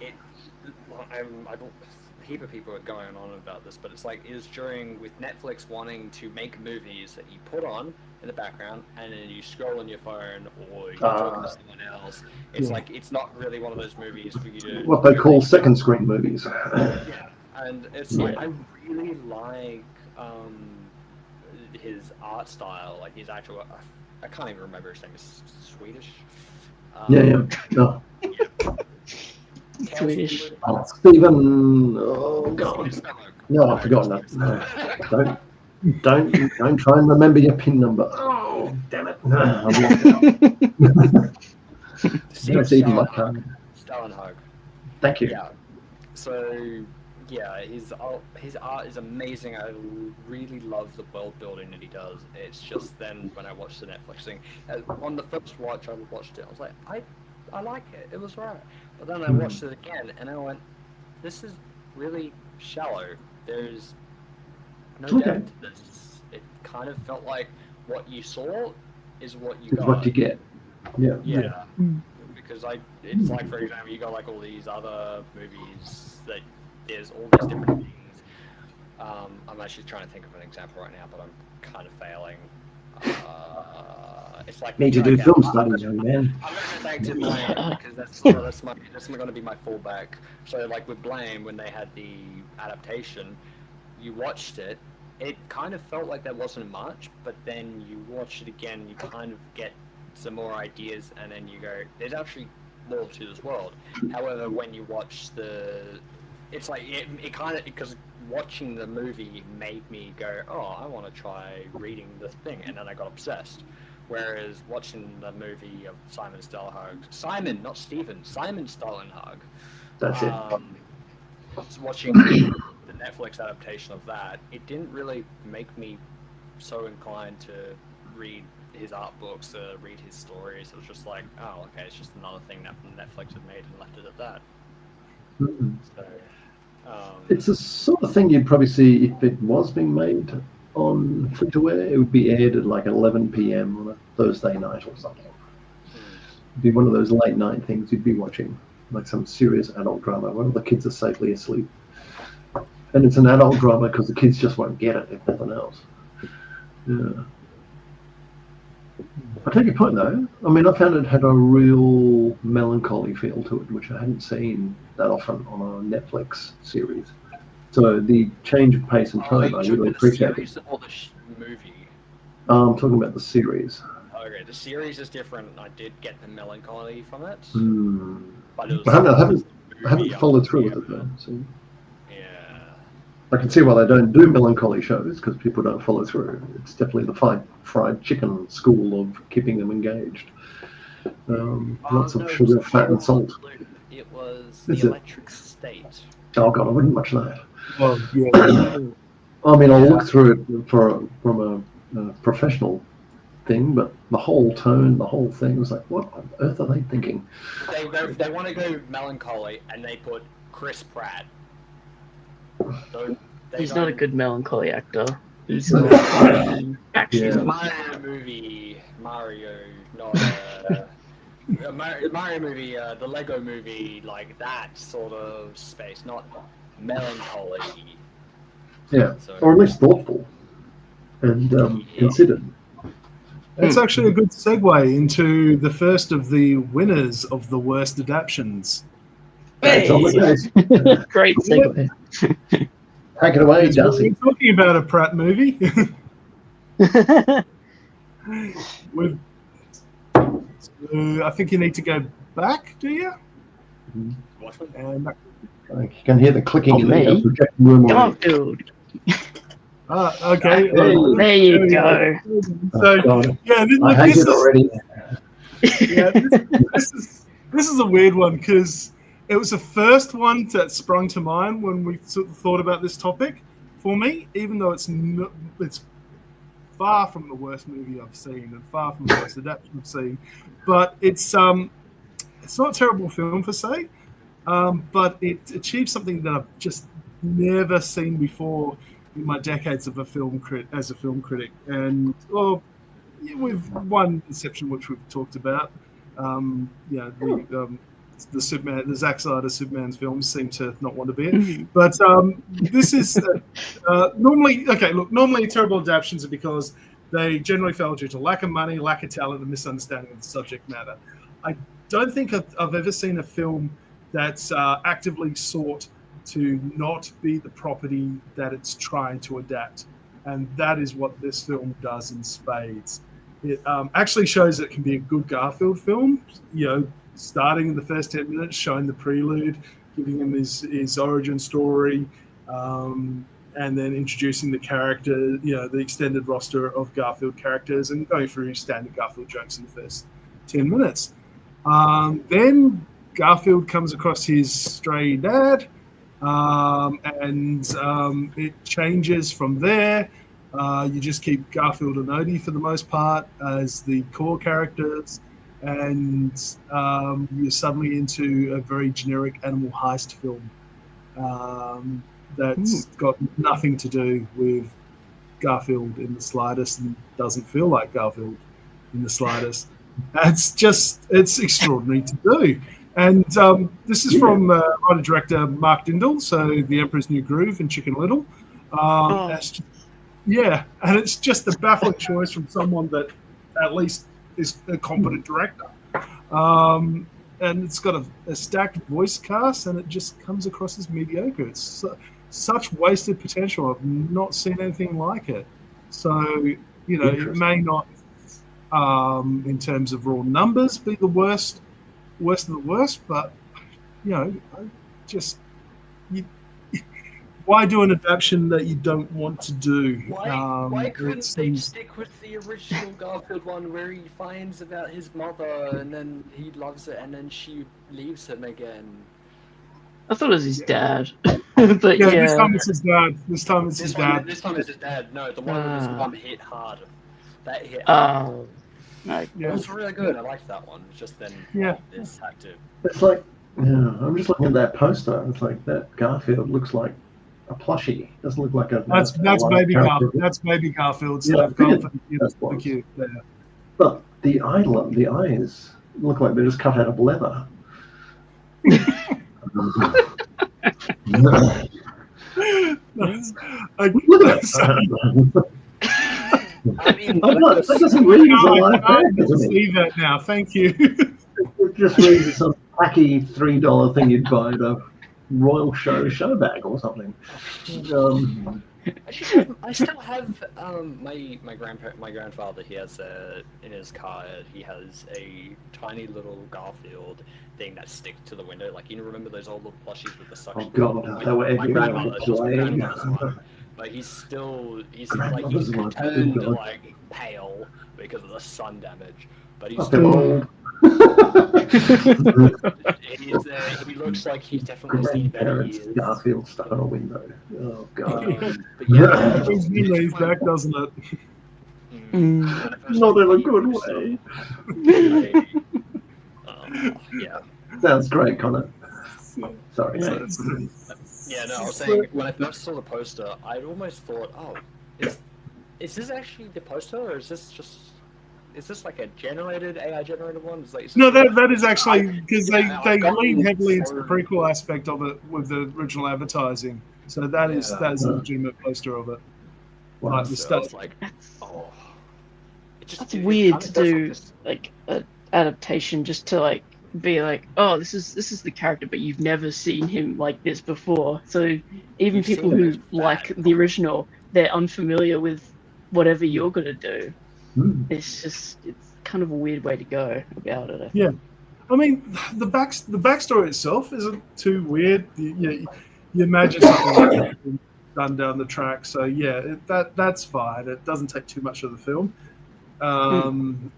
I don't. A heap of people are going on about this, but it's like is during with Netflix wanting to make movies that you put on in the background and then you scroll on your phone or you're talking to someone else. It's like it's not really one of those movies for you to. What they call second screen movies. Yeah, and it's like I really like his art style, like his actual. I can't even remember his name. It's Swedish. No. Swedish. Stephen. Oh God. No, I've forgotten that. No. Don't try and remember your PIN number. Oh, damn it. No, That's easy, my card. Stalenhag. Thank you. Yeah. So, his art is amazing. I really love the world building that he does. It's just then when I watched the Netflix thing, on the first watch I watched it, I was like, I like it. It was right. But then I watched it again, and I went, this is really shallow. There's no depth to this. It kind of felt like what you saw is what you got. What you get. Yeah. Because it's like, for example, you got like all these other movies that there's all these different things. I'm actually trying to think of an example right now, but I'm kind of failing. It's like need to do film studies, young man. I'm going to go back to Blame because that's going to be my fallback. So like with Blame, when they had the adaptation, you watched it. It kind of felt like there wasn't much, but then you watch it again, you kind of get some more ideas, and then you go, there's actually more to this world. However, when you watch it's like it kind of, because watching the movie made me go, oh, I want to try reading this thing, and then I got obsessed. Whereas watching the movie of Simon Stellenhag, That's it. watching the Netflix adaptation of that, it didn't really make me so inclined to read his art books, read his stories. It was just like, oh, okay, it's just another thing that Netflix had made and left it at that. So, it's the sort of thing you'd probably see if it was being made on free-to-air. It would be aired at like 11 p.m. on a Thursday night or something. It'd be one of those late night things you'd be watching, like some serious adult drama where all the kids are safely asleep. And it's an adult drama because the kids just won't get it if nothing else. Yeah. I take your point though. I mean, I found it had a real melancholy feel to it, which I hadn't seen that often on a Netflix series. So the change of pace and tone, I really appreciate it. Or the movie? I'm talking about the series. Okay, the series is different. I did get the melancholy from it. But I haven't followed through with it though. So. I can see why they don't do melancholy shows, because people don't follow through. It's definitely the fried chicken school of keeping them engaged. Lots of sugar, fat, and salt. It was The Electric State. Oh god, I wouldn't watch that. Well, yeah. I mean, I'll look through it from a professional thing, but the whole tone, the whole thing was like, what on earth are they thinking? They want to go melancholy, and they put Chris Pratt. He's not a good melancholy actor. He's not actually Mario movie, the Lego movie, like that sort of space, not melancholy. Yeah, or at least thoughtful and considered. It's actually a good segue into the first of the winners of the worst adaptions. Hey. Great segue. Take it away, Darcy. We're talking about a Pratt movie. I think you need to go back, do you? And I can hear the clicking in the projection room. Garfield. Okay. There you go. So, yeah, I hate it already. Yeah, this is a weird one because it was the first one that sprung to mind when we thought about this topic for me, even though it's far from the worst movie I've seen and far from the worst adaptation I've seen. But it's not a terrible film per se, but it achieves something that I've just never seen before in my decades of as a film critic. And with one exception which we've talked about, the Superman, the Zack Snyder Superman's films seem to not want to be it. But this is normally terrible adaptations are because they generally fail due to lack of money, lack of talent, and misunderstanding of the subject matter. I don't think I've ever seen a film that's actively sought to not be the property that it's trying to adapt. And that is what this film does in spades. It actually shows that it can be a good Garfield film, starting in the first 10 minutes, showing the prelude, giving him his origin story, and then introducing the character, the extended roster of Garfield characters, and going through standard Garfield jokes in the first 10 minutes. Then Garfield comes across his stray dad, and it changes from there. You just keep Garfield and Odie for the most part as the core characters, and you're suddenly into a very generic animal heist film that's got nothing to do with Garfield in the slightest and doesn't feel like Garfield in the slightest. It's extraordinary to do. And this is from writer-director Mark Dindal, so The Emperor's New Groove and Chicken Little. And it's just a baffling choice from someone that at least is a competent director. And it's got a stacked voice cast, and it just comes across as mediocre. It's such wasted potential. I've not seen anything like it. So, it may not, in terms of raw numbers, be the worst of the worst, but, why do an adaptation that you don't want to do? Why couldn't they stick with the original Garfield one where he finds about his mother and then he loves it and then she leaves him again? I thought it was his dad. But this time it's his dad. This time it's his dad. No, the one with his mum hit hard. That hit hard. It was really good. I liked that one. Just then, this had to. It's like, I'm just looking at that poster. It's like that Garfield looks like a plushie. Doesn't look like a. That's baby Garfield. That's baby Garfield. So they've gone for the cute there. But the eyes look like they're just cut out of leather. I mean, that doesn't read as a live character. I see that now. Thank you. It just reads as some wacky $3 thing you'd buy at a Royal show bag or something. I still have my grandfather. He has in his car. He has a tiny little Garfield thing that sticks to the window. Like, you remember those old little plushies with the suction? Oh God, they were everywhere. But he's like he's turned like pale because of the sun damage. But he's still. He looks like he's definitely seen better years. Garfield stuck on a window. Oh God. He's back, doesn't it? Not in a good way. Yeah. Sounds great, Connor. Sorry. Yeah, no, I was saying, when I first saw the poster, I almost thought, is this actually the poster, or is this like a AI generated one? No, that is actually, because they lean heavily into the prequel aspect of it with the original advertising. So that is a legitimate poster of it. Wow. Like the stuff. That's weird to do like an adaptation just to like be like, oh, this is the character, but you've never seen him like this before. So even people who like the original, they're unfamiliar with whatever you're gonna do. It's kind of a weird way to go about it. I think. Yeah, I mean the backstory itself isn't too weird. You imagine something like that done down the track. So yeah, that's fine. It doesn't take too much of the film.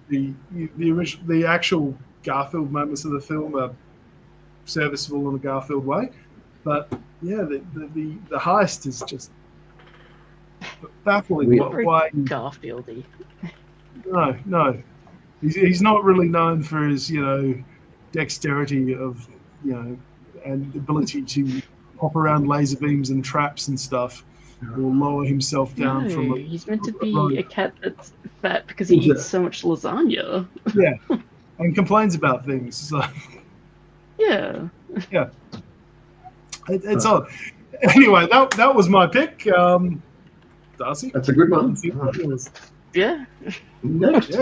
The actual Garfield moments of the film are serviceable in a Garfield way, but yeah, the heist is just baffling. Why Garfieldy? No, he's not really known for his dexterity of and ability to hop around laser beams and traps and stuff, or lower himself down from. He's meant to be a cat that's fat because he eats so much lasagna. Yeah. And complains about things. So. Yeah. It's odd. Anyway, that was my pick. Darcy? That's a good one. Yeah. Next. All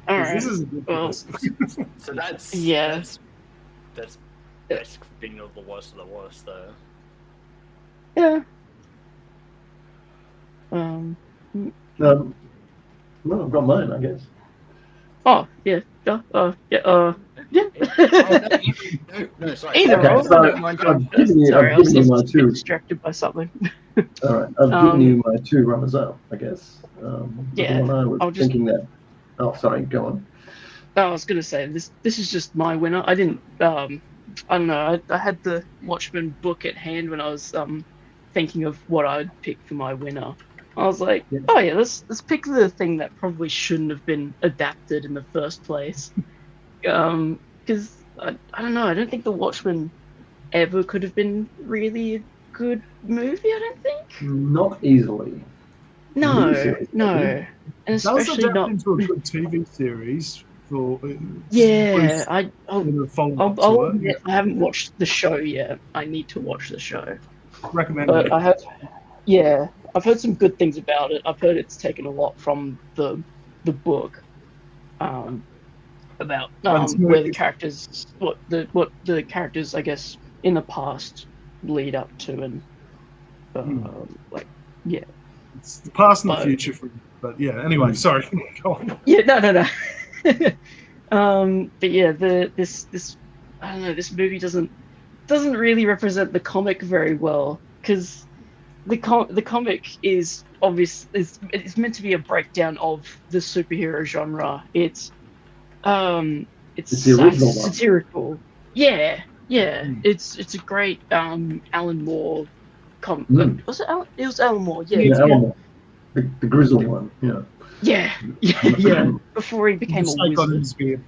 right. This is a good one. So that's being of the worst though. Yeah. Well, I've got mine, I guess. Oh, yeah. Yeah. No, sorry. Either Okay, or. so I don't mind I've going given you, first. Sorry, I was you my just two. distracted by something. All right, I've given you my two runners-up, I guess. Yeah, I was thinking that. Oh, sorry, go on. I was going to say, this is just my winner. I didn't I don't know. I had the Watchmen book at hand when I was thinking of what I'd pick for my winner. I was like, oh yeah, let's pick the thing that probably shouldn't have been adapted in the first place. Because I don't know. I don't think the Watchmen ever could have been really a good movie. I don't think. Not easily. No, Series, no, maybe. and That was especially adapted not. into a good TV series for. Yeah, I'll follow admit I haven't watched the show yet. I need to watch the show. Recommend But it. I have, yeah, I've heard some good things about it. I've heard it's taken a lot from the book, about where the characters, what the characters, I guess, in the past lead up to, and like, yeah. It's the past and the future for you. But yeah, anyway, sorry. Go on. Yeah, no. But yeah, this I don't know. This movie doesn't really represent the comic very well, because the comic is obvious. It's meant to be a breakdown of the superhero genre. It's the original one. satirical. Yeah. It's a great Alan Moore comic. Was it Alan? It was Alan Moore. Yeah, Alan Moore. The grizzly one. Yeah. Yeah. Before he became a wizard.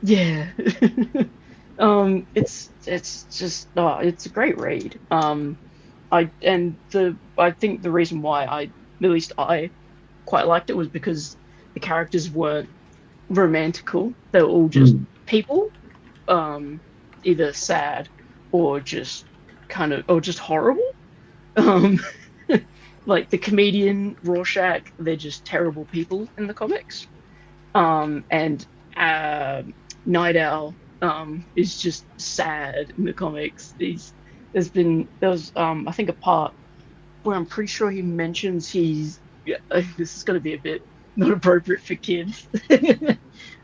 Yeah. It's just it's a great read. I think the reason why at least I quite liked it was because the characters weren't romantical. They were all just people, either sad or just just horrible. Like the comedian Rorschach, they're just terrible people in the comics. And Night Owl is just sad in the comics. There was I think a part where I'm pretty sure he mentions this is going to be a bit not appropriate for kids.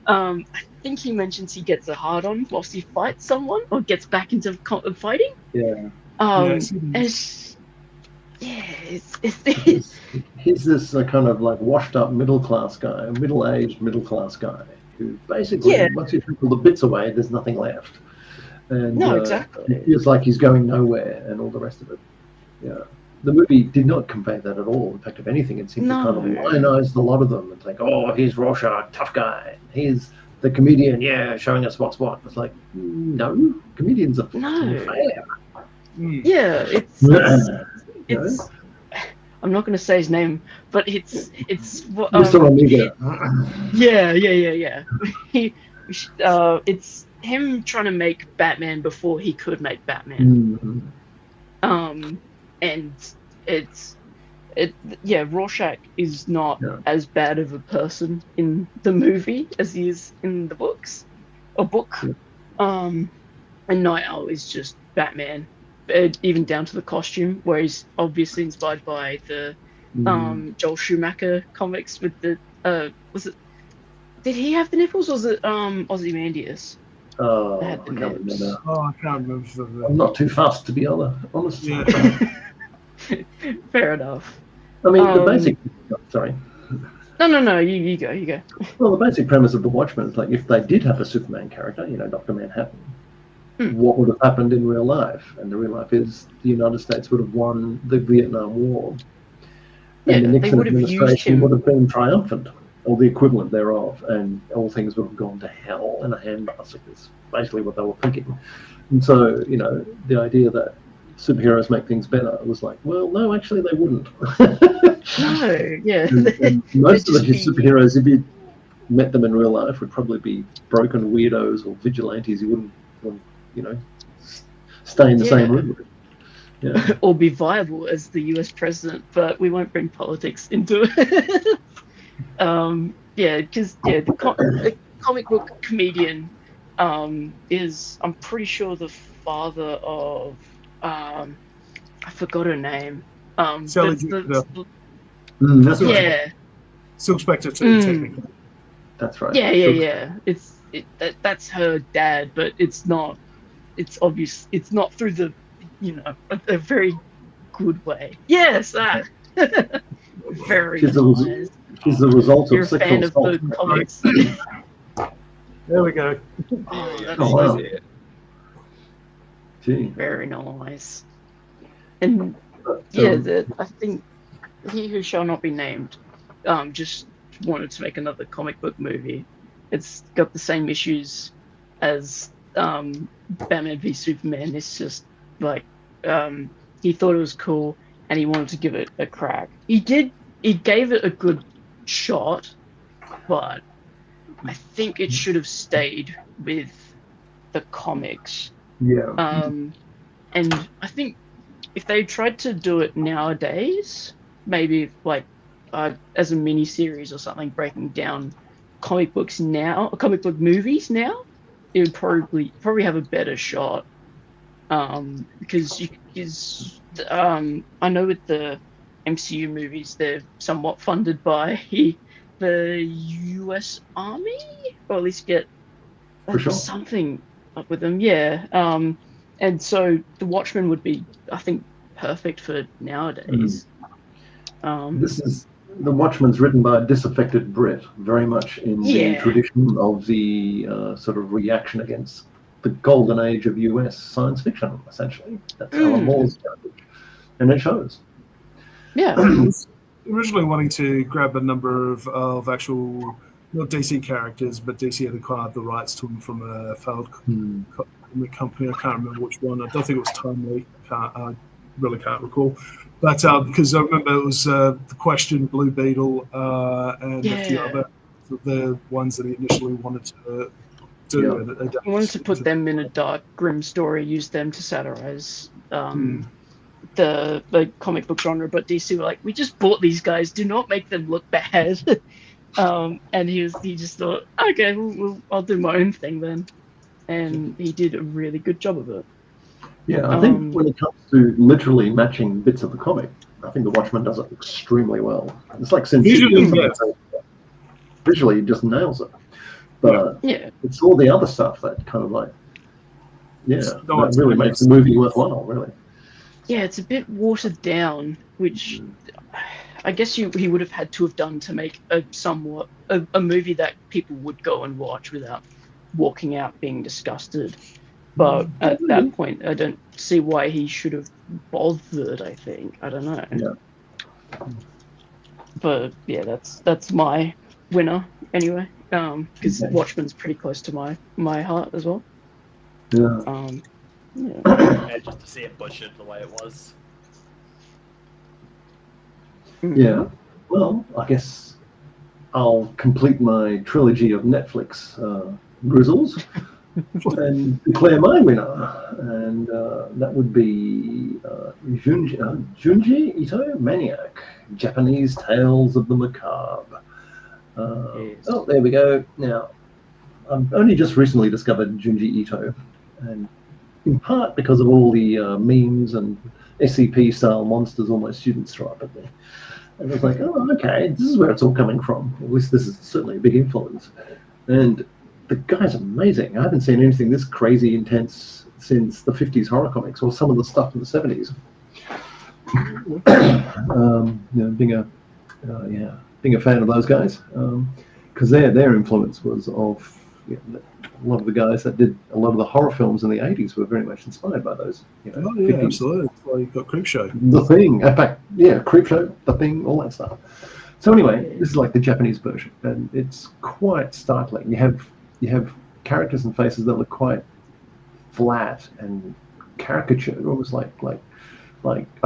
I think he mentions he gets a hard on whilst he fights someone or gets back into fighting. Yeah. He's this kind of like washed up middle class guy, middle-aged middle class guy who basically once you take all the bits away, there's nothing left. And exactly. It feels like he's going nowhere and all the rest of it. Yeah. The movie did not convey that at all. In fact, if anything, it seemed to kind of lionize a lot of them. It's like, oh, here's Rorschach, tough guy. Here's the comedian, showing us what's what. It's like, no, comedians are fair. Yeah, it's I'm not going to say his name, but it's Mr. Omega. Yeah. It's him trying to make Batman before he could make Batman. And Rorschach is not as bad of a person in the movie as he is in the book. And Night Owl is just Batman, even down to the costume, where he's obviously inspired by the Joel Schumacher comics with the did he have the nipples, or was it Ozymandias? Oh, I can't remember. I can't remember. I'm not too fast, to be honest. Yeah. Fair enough. I mean, the basic... Sorry. No, you go. Well, the basic premise of The Watchmen is like, if they did have a Superman character, Dr. Manhattan, what would have happened in real life? And the real life is the United States would have won the Vietnam War. And the Nixon administration would have been triumphant, or the equivalent thereof, and all things would have gone to hell in a handbasket is basically what they were thinking. And so, the idea that superheroes make things better was like, well, no, actually they wouldn't. No, yeah. and most of the superheroes, if you met them in real life, would probably be broken weirdos or vigilantes. You wouldn't want, stay in the same room with. Yeah. Or be viable as the US president, but we won't bring politics into it. Because the comic book comedian is, I'm pretty sure, the father of I forgot her name. Sally Silk Spectre too, technically. That's right. Yeah. That's her dad, but it's not. It's obvious. It's not through the, a very good way. Yes. Very nice. She's the result You're of a fan of sexual the comics. There we go. Oh, that's wow. Gee. Very nice. And But, I think He Who Shall Not Be Named just wanted to make another comic book movie. It's got the same issues as Batman v Superman. It's just like he thought it was cool and he wanted to give it a crack. He gave it a good shot, but I think it should have stayed with the comics. yeah. And I think if they tried to do it nowadays, maybe like as a mini series or something, breaking down comic book movies now, it would probably have a better shot. Because I know with the MCU movies, they're somewhat funded by the US Army, or at least get For sure. something up with them. Yeah. And so the Watchmen would be, I think, perfect for nowadays. This is the Watchmen's written by a disaffected Brit, very much in the tradition of the sort of reaction against the golden age of US science fiction, essentially. That's Alan Moore's heritage, and it shows. Yeah. Originally wanting to grab a number of actual, not DC characters, but DC had acquired the rights to them from a failed company. I can't remember which one. I don't think it was Timely. I really can't recall. But because I remember it was The Question, Blue Beetle, and a few other the ones that he initially wanted to do. He wanted to put them in a dark, grim story, use them to satirize the comic book genre. But DC were like, we just bought these guys. Do not make them look bad. And he just thought, okay, I'll do my own thing then. And he did a really good job of it. Yeah, I think when it comes to literally matching bits of the comic, I think the Watchmen does it extremely well. It's like visually he just nails it. But it's all the other stuff that kind of like, that really makes the movie worthwhile, really. Yeah, it's a bit watered down, which I guess he would have had to have done to make a movie that people would go and watch without walking out being disgusted. But at that point, I don't see why he should have bothered, I think. I don't know. Yeah. But yeah, that's my winner anyway. Because Watchmen's pretty close to my heart as well. Yeah. Just to see it butchered the way it was. Yeah. Well, I guess I'll complete my trilogy of Netflix grizzles and declare my winner, and that would be Junji Ito, Maniac, Japanese Tales of the Macabre. Oh, there we go. Now, I've only just recently discovered Junji Ito, and in part because of all the memes and SCP-style monsters all my students throw up at me. And I was like, oh, okay, this is where it's all coming from. At least this is certainly a big influence. And the guy's amazing. I haven't seen anything this crazy intense since the 50s horror comics or some of the stuff in the 70s. Being a fan of those guys, because their influence was of a lot of the guys that did a lot of the horror films in the 80s were very much inspired by those. 50s. Absolutely. That's why you've got Creepshow. The Thing, in fact, Creepshow, The Thing, all that stuff. So anyway, this is like the Japanese version, and it's quite startling. You have characters and faces that look quite flat and caricatured, almost like a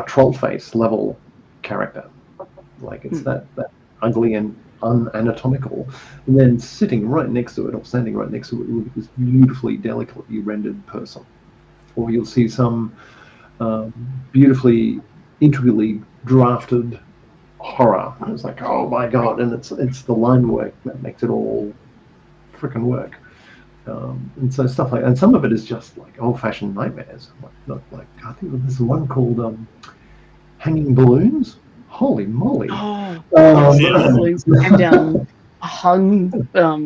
troll face level character. Like it's that ugly and unanatomical, and then sitting right next to it or standing right next to it will be this beautifully delicately rendered person. Or you'll see some beautifully intricately drafted horror. And it's like, oh my god, and it's the line work that makes it all freaking work. And so stuff like, and some of it is just like old-fashioned nightmares. Like I think there's one called Hanging Balloons. Holy moly! Balloons came down, hung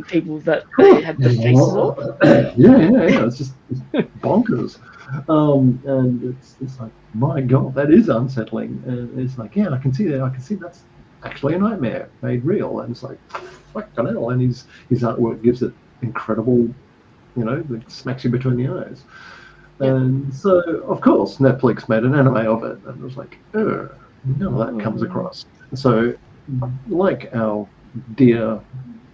people that they had the faces off. Yeah. It's just bonkers. And it's like, my god, that is unsettling. And it's like, I can see that. I can see that's actually a nightmare made real. And it's like, fucking hell. And his artwork gives it incredible, it smacks you between the eyes. And so, of course, Netflix made an anime of it, and it was like, oh, none of that comes across. So, like our dear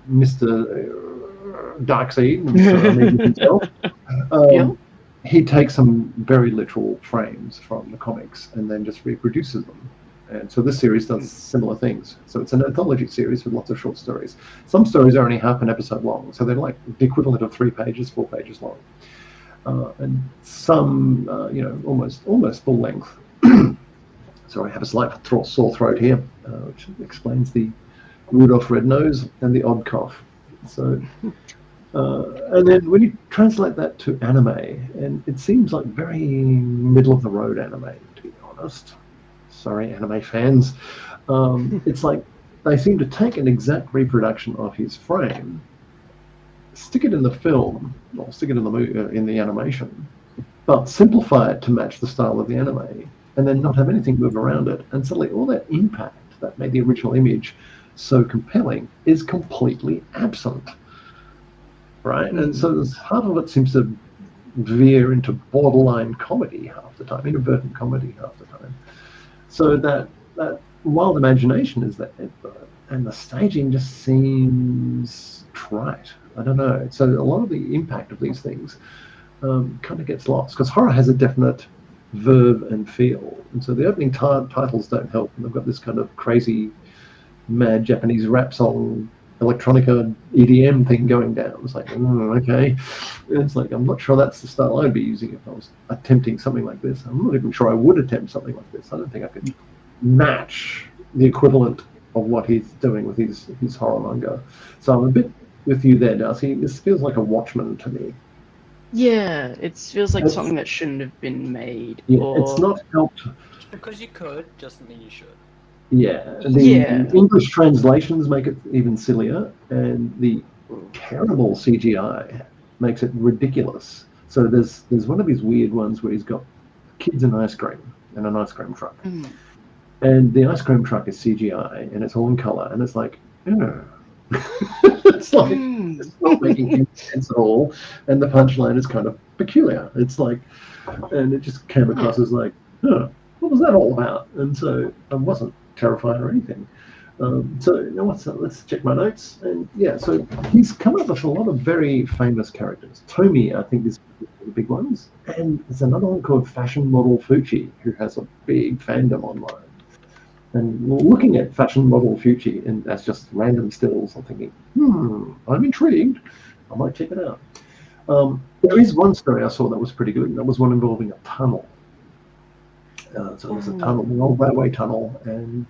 Mr. Darcy, himself, he takes some very literal frames from the comics and then just reproduces them. And so this series does similar things. So it's an anthology series with lots of short stories. Some stories are only half an episode long, so they're like the equivalent of 3 pages, 4 pages long. And some, almost full length. So I have a slight sore throat here, which explains the Rudolph Red Nose and the odd cough. So, and then when you translate that to anime, and it seems like very middle of the road anime, to be honest. Sorry, anime fans. It's like they seem to take an exact reproduction of his frame, stick it in the film, or stick it in the movie, in the animation, but simplify it to match the style of the anime, and then not have anything move around it. And suddenly all that impact that made the original image so compelling is completely absent, right? And so half of it seems to veer into borderline comedy half the time, inadvertent comedy half the time. So that wild imagination is there, and the staging just seems trite. I don't know. So a lot of the impact of these things kind of gets lost, because horror has a definite verve and feel. And so the opening titles don't help. And they've got this kind of crazy, mad Japanese rap song, electronica EDM thing going down. It's like, okay. And it's like, I'm not sure that's the style I'd be using if I was attempting something like this. I'm not even sure I would attempt something like this. I don't think I could match the equivalent of what he's doing with his horror manga. So I'm a bit with you there, Darcy. This feels like a Watchmen to me. Yeah, it feels like something that shouldn't have been made. Yeah, it's not helped. Just because you could doesn't mean you should. Yeah, the English translations make it even sillier, and the terrible CGI makes it ridiculous. So there's one of these weird ones where he's got kids and ice cream in an ice cream truck. And the ice cream truck is CGI, and it's all in color, and it's like, it's like it's not making any sense at all, and the punchline is kind of peculiar. It's like, and it just came across as like, what was that all about? And so I wasn't terrified or anything. So you know what? Let's check my notes. And yeah, so he's come up with a lot of very famous characters. Tomi, I think, is one of the big ones, and there's another one called Fashion Model Fuchi, who has a big fandom online. And looking at Fashion Model Fuchi and as just random stills, I'm thinking, I'm intrigued. I might check it out. There is one story I saw that was pretty good, and that was one involving a tunnel. So there's a tunnel, an old railway tunnel, and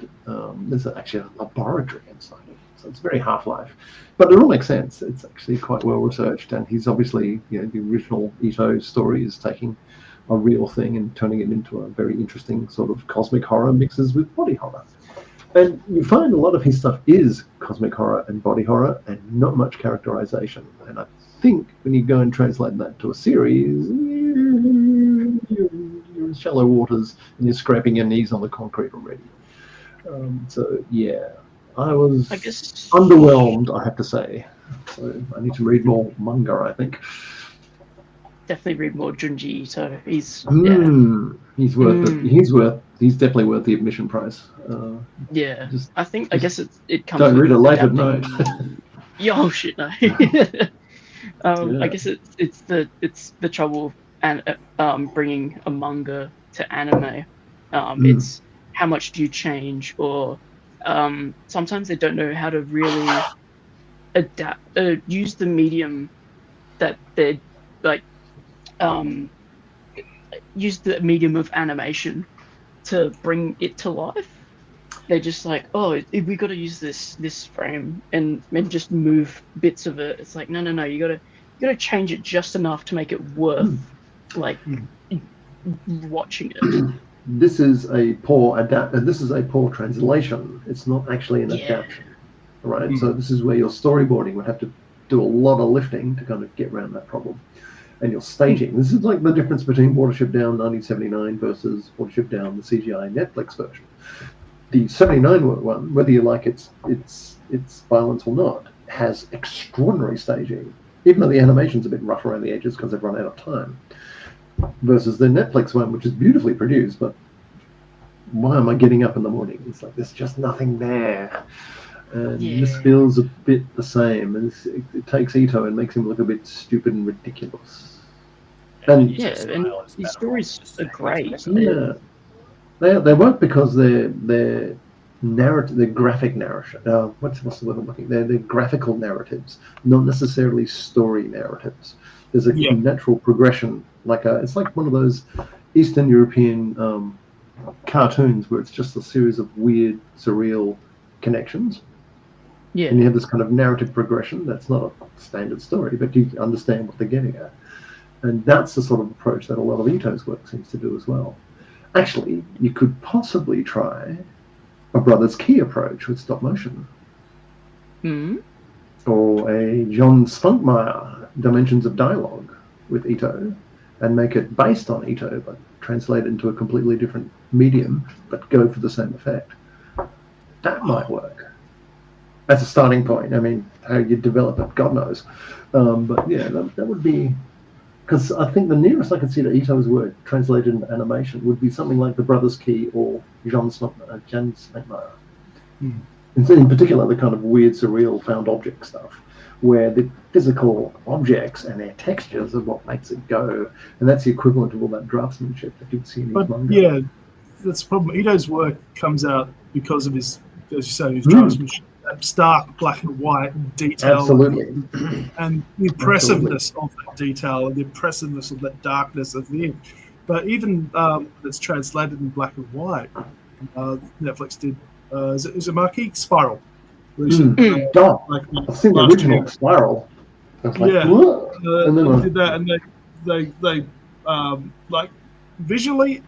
there's actually a laboratory inside it. So it's very Half-Life. But it all makes sense. It's actually quite well researched, and he's obviously, the original Ito story is taking a real thing and turning it into a very interesting sort of cosmic horror mixes with body horror. And you find a lot of his stuff is cosmic horror and body horror and not much characterization. And I think when you go and translate that to a series, you're in shallow waters and you're scraping your knees on the concrete already. So yeah, I was underwhelmed, I have to say. So I need to read more manga, I think. Definitely read more Junji Ito. He's worth it. He's definitely worth the admission price. I guess it comes. Don't read a later note. Oh shit, no. I guess it's the trouble and bringing a manga to anime. It's how much do you change, or sometimes they don't know how to really adapt, use the medium that they're like. Use the medium of animation to bring it to life. They're just like, we got to use this frame and just move bits of it. It's like, no, you gotta change it just enough to make it worth watching it. This is a poor This is a poor translation. It's not actually an adaptation, right? So this is where your storyboarding would have to do a lot of lifting to kind of get around that problem. And your staging. This is like the difference between Watership Down 1979 versus Watership Down, the CGI Netflix version. The 79 one, whether you like its violence or not, has extraordinary staging, even though the animation's a bit rough around the edges because they've run out of time. versus the Netflix one, which is beautifully produced, but why am I getting up in the morning? It's like there's just nothing there. And this feels a bit the same. And it takes Ito and makes him look a bit stupid and ridiculous. And his stories are great. Yeah, they work because they're narrative, they're graphic narration. What's the word I'm looking? They're graphical narratives, not necessarily story narratives. There's a natural progression, it's like one of those Eastern European cartoons where it's just a series of weird, surreal connections. Yeah. And you have this kind of narrative progression that's not a standard story, but you understand what they're getting at. And that's the sort of approach that a lot of Ito's work seems to do as well. Actually, you could possibly try a Brothers Key approach with stop motion. Or a John Spunkmeyer Dimensions of Dialogue with Ito, and make it based on Ito, but translate it into a completely different medium, but go for the same effect. That might work. That's a starting point. I mean, how you develop it, God knows. But yeah, that would be... Because I think the nearest I could see to Ito's work translated into animation would be something like The Brothers Key or Jan Smeckmeyer. In particular, the kind of weird, surreal found object stuff, where the physical objects and their textures are what makes it go. And that's the equivalent of all that draftsmanship that you'd see in his manga. Yeah, that's the problem. Ito's work comes out because of his, as you say, his draftsmanship. That stark black and white detail. Absolutely. And the impressiveness of that detail and the impressiveness of that darkness of the ink. But even it's translated in black and white. Netflix did, is it Marquee? Spiral. I've seen the original Spiral. And then they did that, and they like visually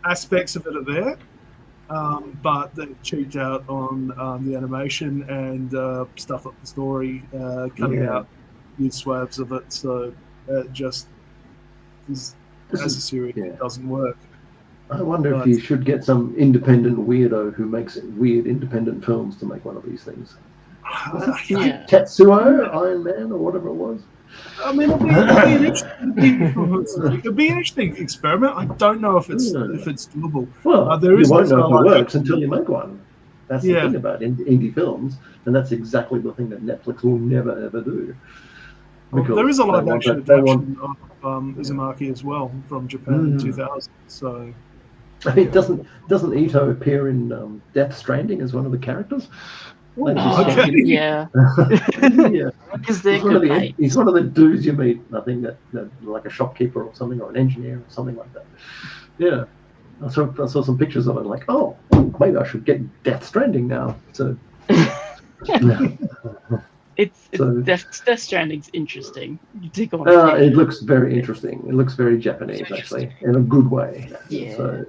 aspects of it are there. But they cheaped out on the animation and stuff up the story, cutting out huge swabs of it. So it just as a series, it doesn't work. I wonder if you should get some independent weirdo who makes weird independent films to make one of these things. Tetsuo, Iron Man, or whatever it was. I mean, it'd be an interesting experiment. I don't know if it's doable. Well, you won't know if it works until you make one. That's the thing about indie films, and that's exactly the thing that Netflix will never ever do. Well, there is a live action adaptation of Uzumaki as well from Japan in 2000. So, I mean, doesn't Ito appear in Death Stranding as one of the characters? Yeah. He's one of the dudes you meet, I think, that like a shopkeeper or something, or an engineer or something like that. Yeah. I saw some pictures of it, like, oh, maybe I should get Death Stranding now. So, Death Stranding's interesting. You take on it looks very interesting. It looks very Japanese, actually, in a good way. Yeah. So,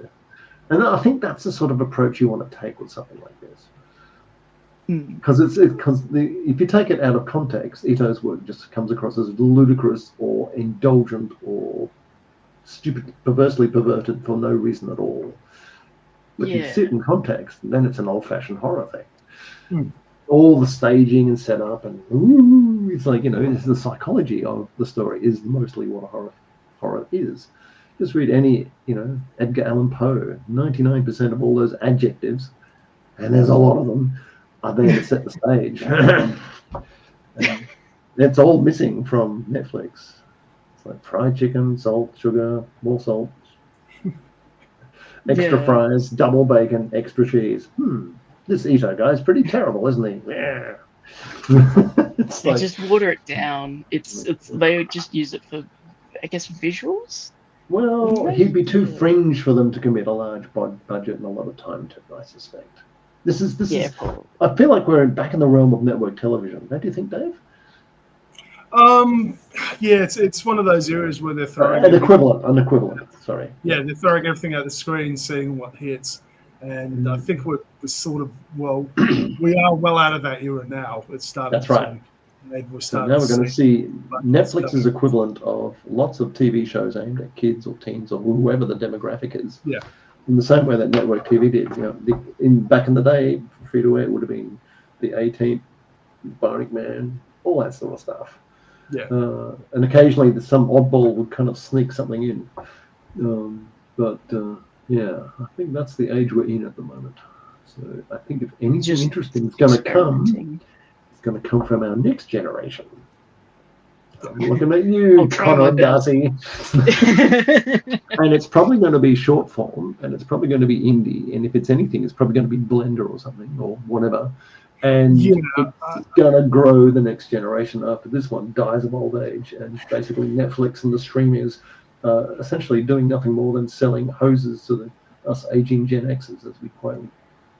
and I think that's the sort of approach you want to take with something like this. Because if you take it out of context, Ito's work just comes across as ludicrous or indulgent or stupid, perversely perverted for no reason at all. But if you sit in context, then it's an old-fashioned horror thing. All the staging and setup and it's like, it's the psychology of the story is mostly what a horror is. Just read any, Edgar Allan Poe. 99% of all those adjectives, and there's a lot of them, are there to set the stage. It's all missing from Netflix. It's like fried chicken, salt, sugar, more salt, extra fries, double bacon, extra cheese. This Ito guy's pretty terrible, isn't he? Yeah. They just water it down. It's they just use it for, I guess, visuals. Well, he'd be too fringe for them to commit a large budget and a lot of time to, I suspect. This is. I feel like we're back in the realm of network television. Don't you think, Dave? It's one of those areas where they're throwing an equivalent. Sorry. Yeah, they're throwing everything at the screen, seeing what hits, and I think we're sort of we are well out of that era now. It's starting. That's right. So now we're going to see Netflix's equivalent of lots of TV shows aimed at kids or teens or whoever the demographic is. Yeah. In the same way that network TV did. Back in the day, free to air would have been the A-Team, Bionic Man, all that sort of stuff. Yeah. And occasionally some oddball would kind of sneak something in. Yeah, I think that's the age we're in at the moment. So I think if anything Just interesting is going to come, experimenting. it's going to come from our next generation. I'm looking at you, I'll try Connor my and Darcy. And it's probably going to be short form, and it's probably going to be indie. And if it's anything, it's probably going to be Blender or something or whatever. And it's going to grow the next generation after this one dies of old age. And basically Netflix and the streamers essentially doing nothing more than selling hoses to us aging Gen Xers as we quietly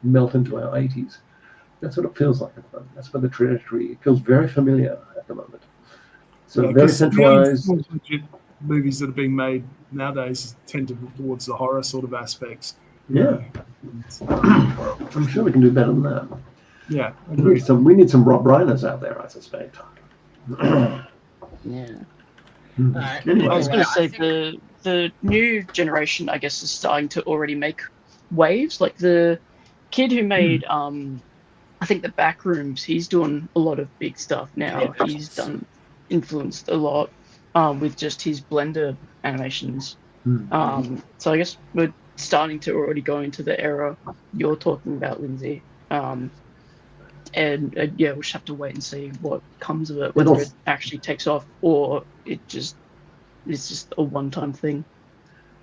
melt into our 80s. That's what it feels like at the moment. That's where the trajectory, it feels very familiar at the moment. So very centralized. Movies that are being made nowadays tend to towards the horror sort of aspects. Yeah. I'm sure we can do better than that. Yeah. We need some Rob Reiners out there, I suspect. Yeah. Anyway, I was going to say the new generation, I guess, is starting to already make waves. Like the kid who made, I think the Backrooms, he's doing a lot of big stuff now. Yeah. He's influenced a lot with just his Blender animations. So I guess we're starting to already go into the era you're talking about, Lindsay. And yeah, we'll just have to wait and see what comes of it, whether it actually takes off or it's just a one-time thing.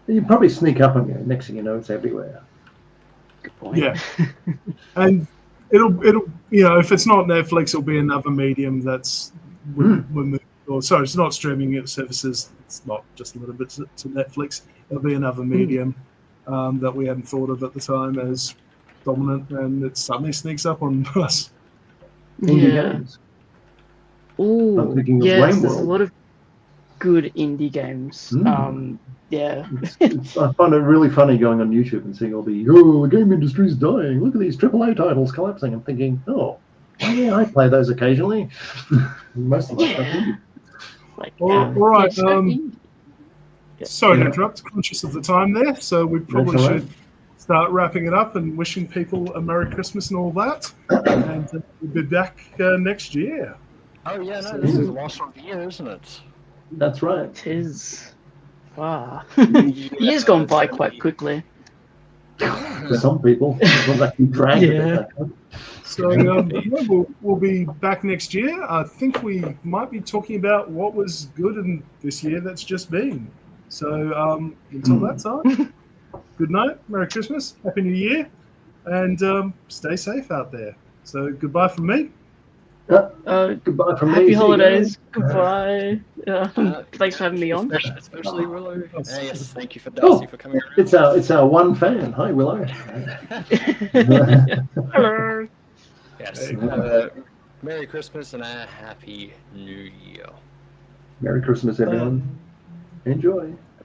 You probably sneak up on you. Next thing you know, it's everywhere. Good point. Yeah. And it'll if it's not Netflix, it'll be another medium that's it's not streaming services. It's not just limited to Netflix. It'll be another medium that we hadn't thought of at the time as dominant, and it suddenly sneaks up on us. Indie games. Oh, yes, there's a lot of good indie games. Yeah. I find it really funny going on YouTube and seeing all the game industry's dying. Look at these AAA titles collapsing. I'm thinking, yeah, I play those occasionally. Most of them. All right. Sorry to interrupt. Conscious of the time there, so we probably should start wrapping it up and wishing people a Merry Christmas and all that. And we'll be back next year. Oh yeah, no, this is the last one of the year, isn't it? That's right. It is. Wow. The year's gone by quite quickly. For some people, it's actually dragged. So we'll be back next year. I think we might be talking about what was good in this year that's just been. So until that time, good night, Merry Christmas, Happy New Year, and stay safe out there. So goodbye from me. Goodbye from me. Happy holidays. Goodbye. Thanks for having me on. Especially Willow. Yes, thank you for Darcy for coming around. It's our one fan. Hi, Willow. Hello. Yes. Merry Christmas and a Happy New Year. Merry Christmas, everyone. Enjoy.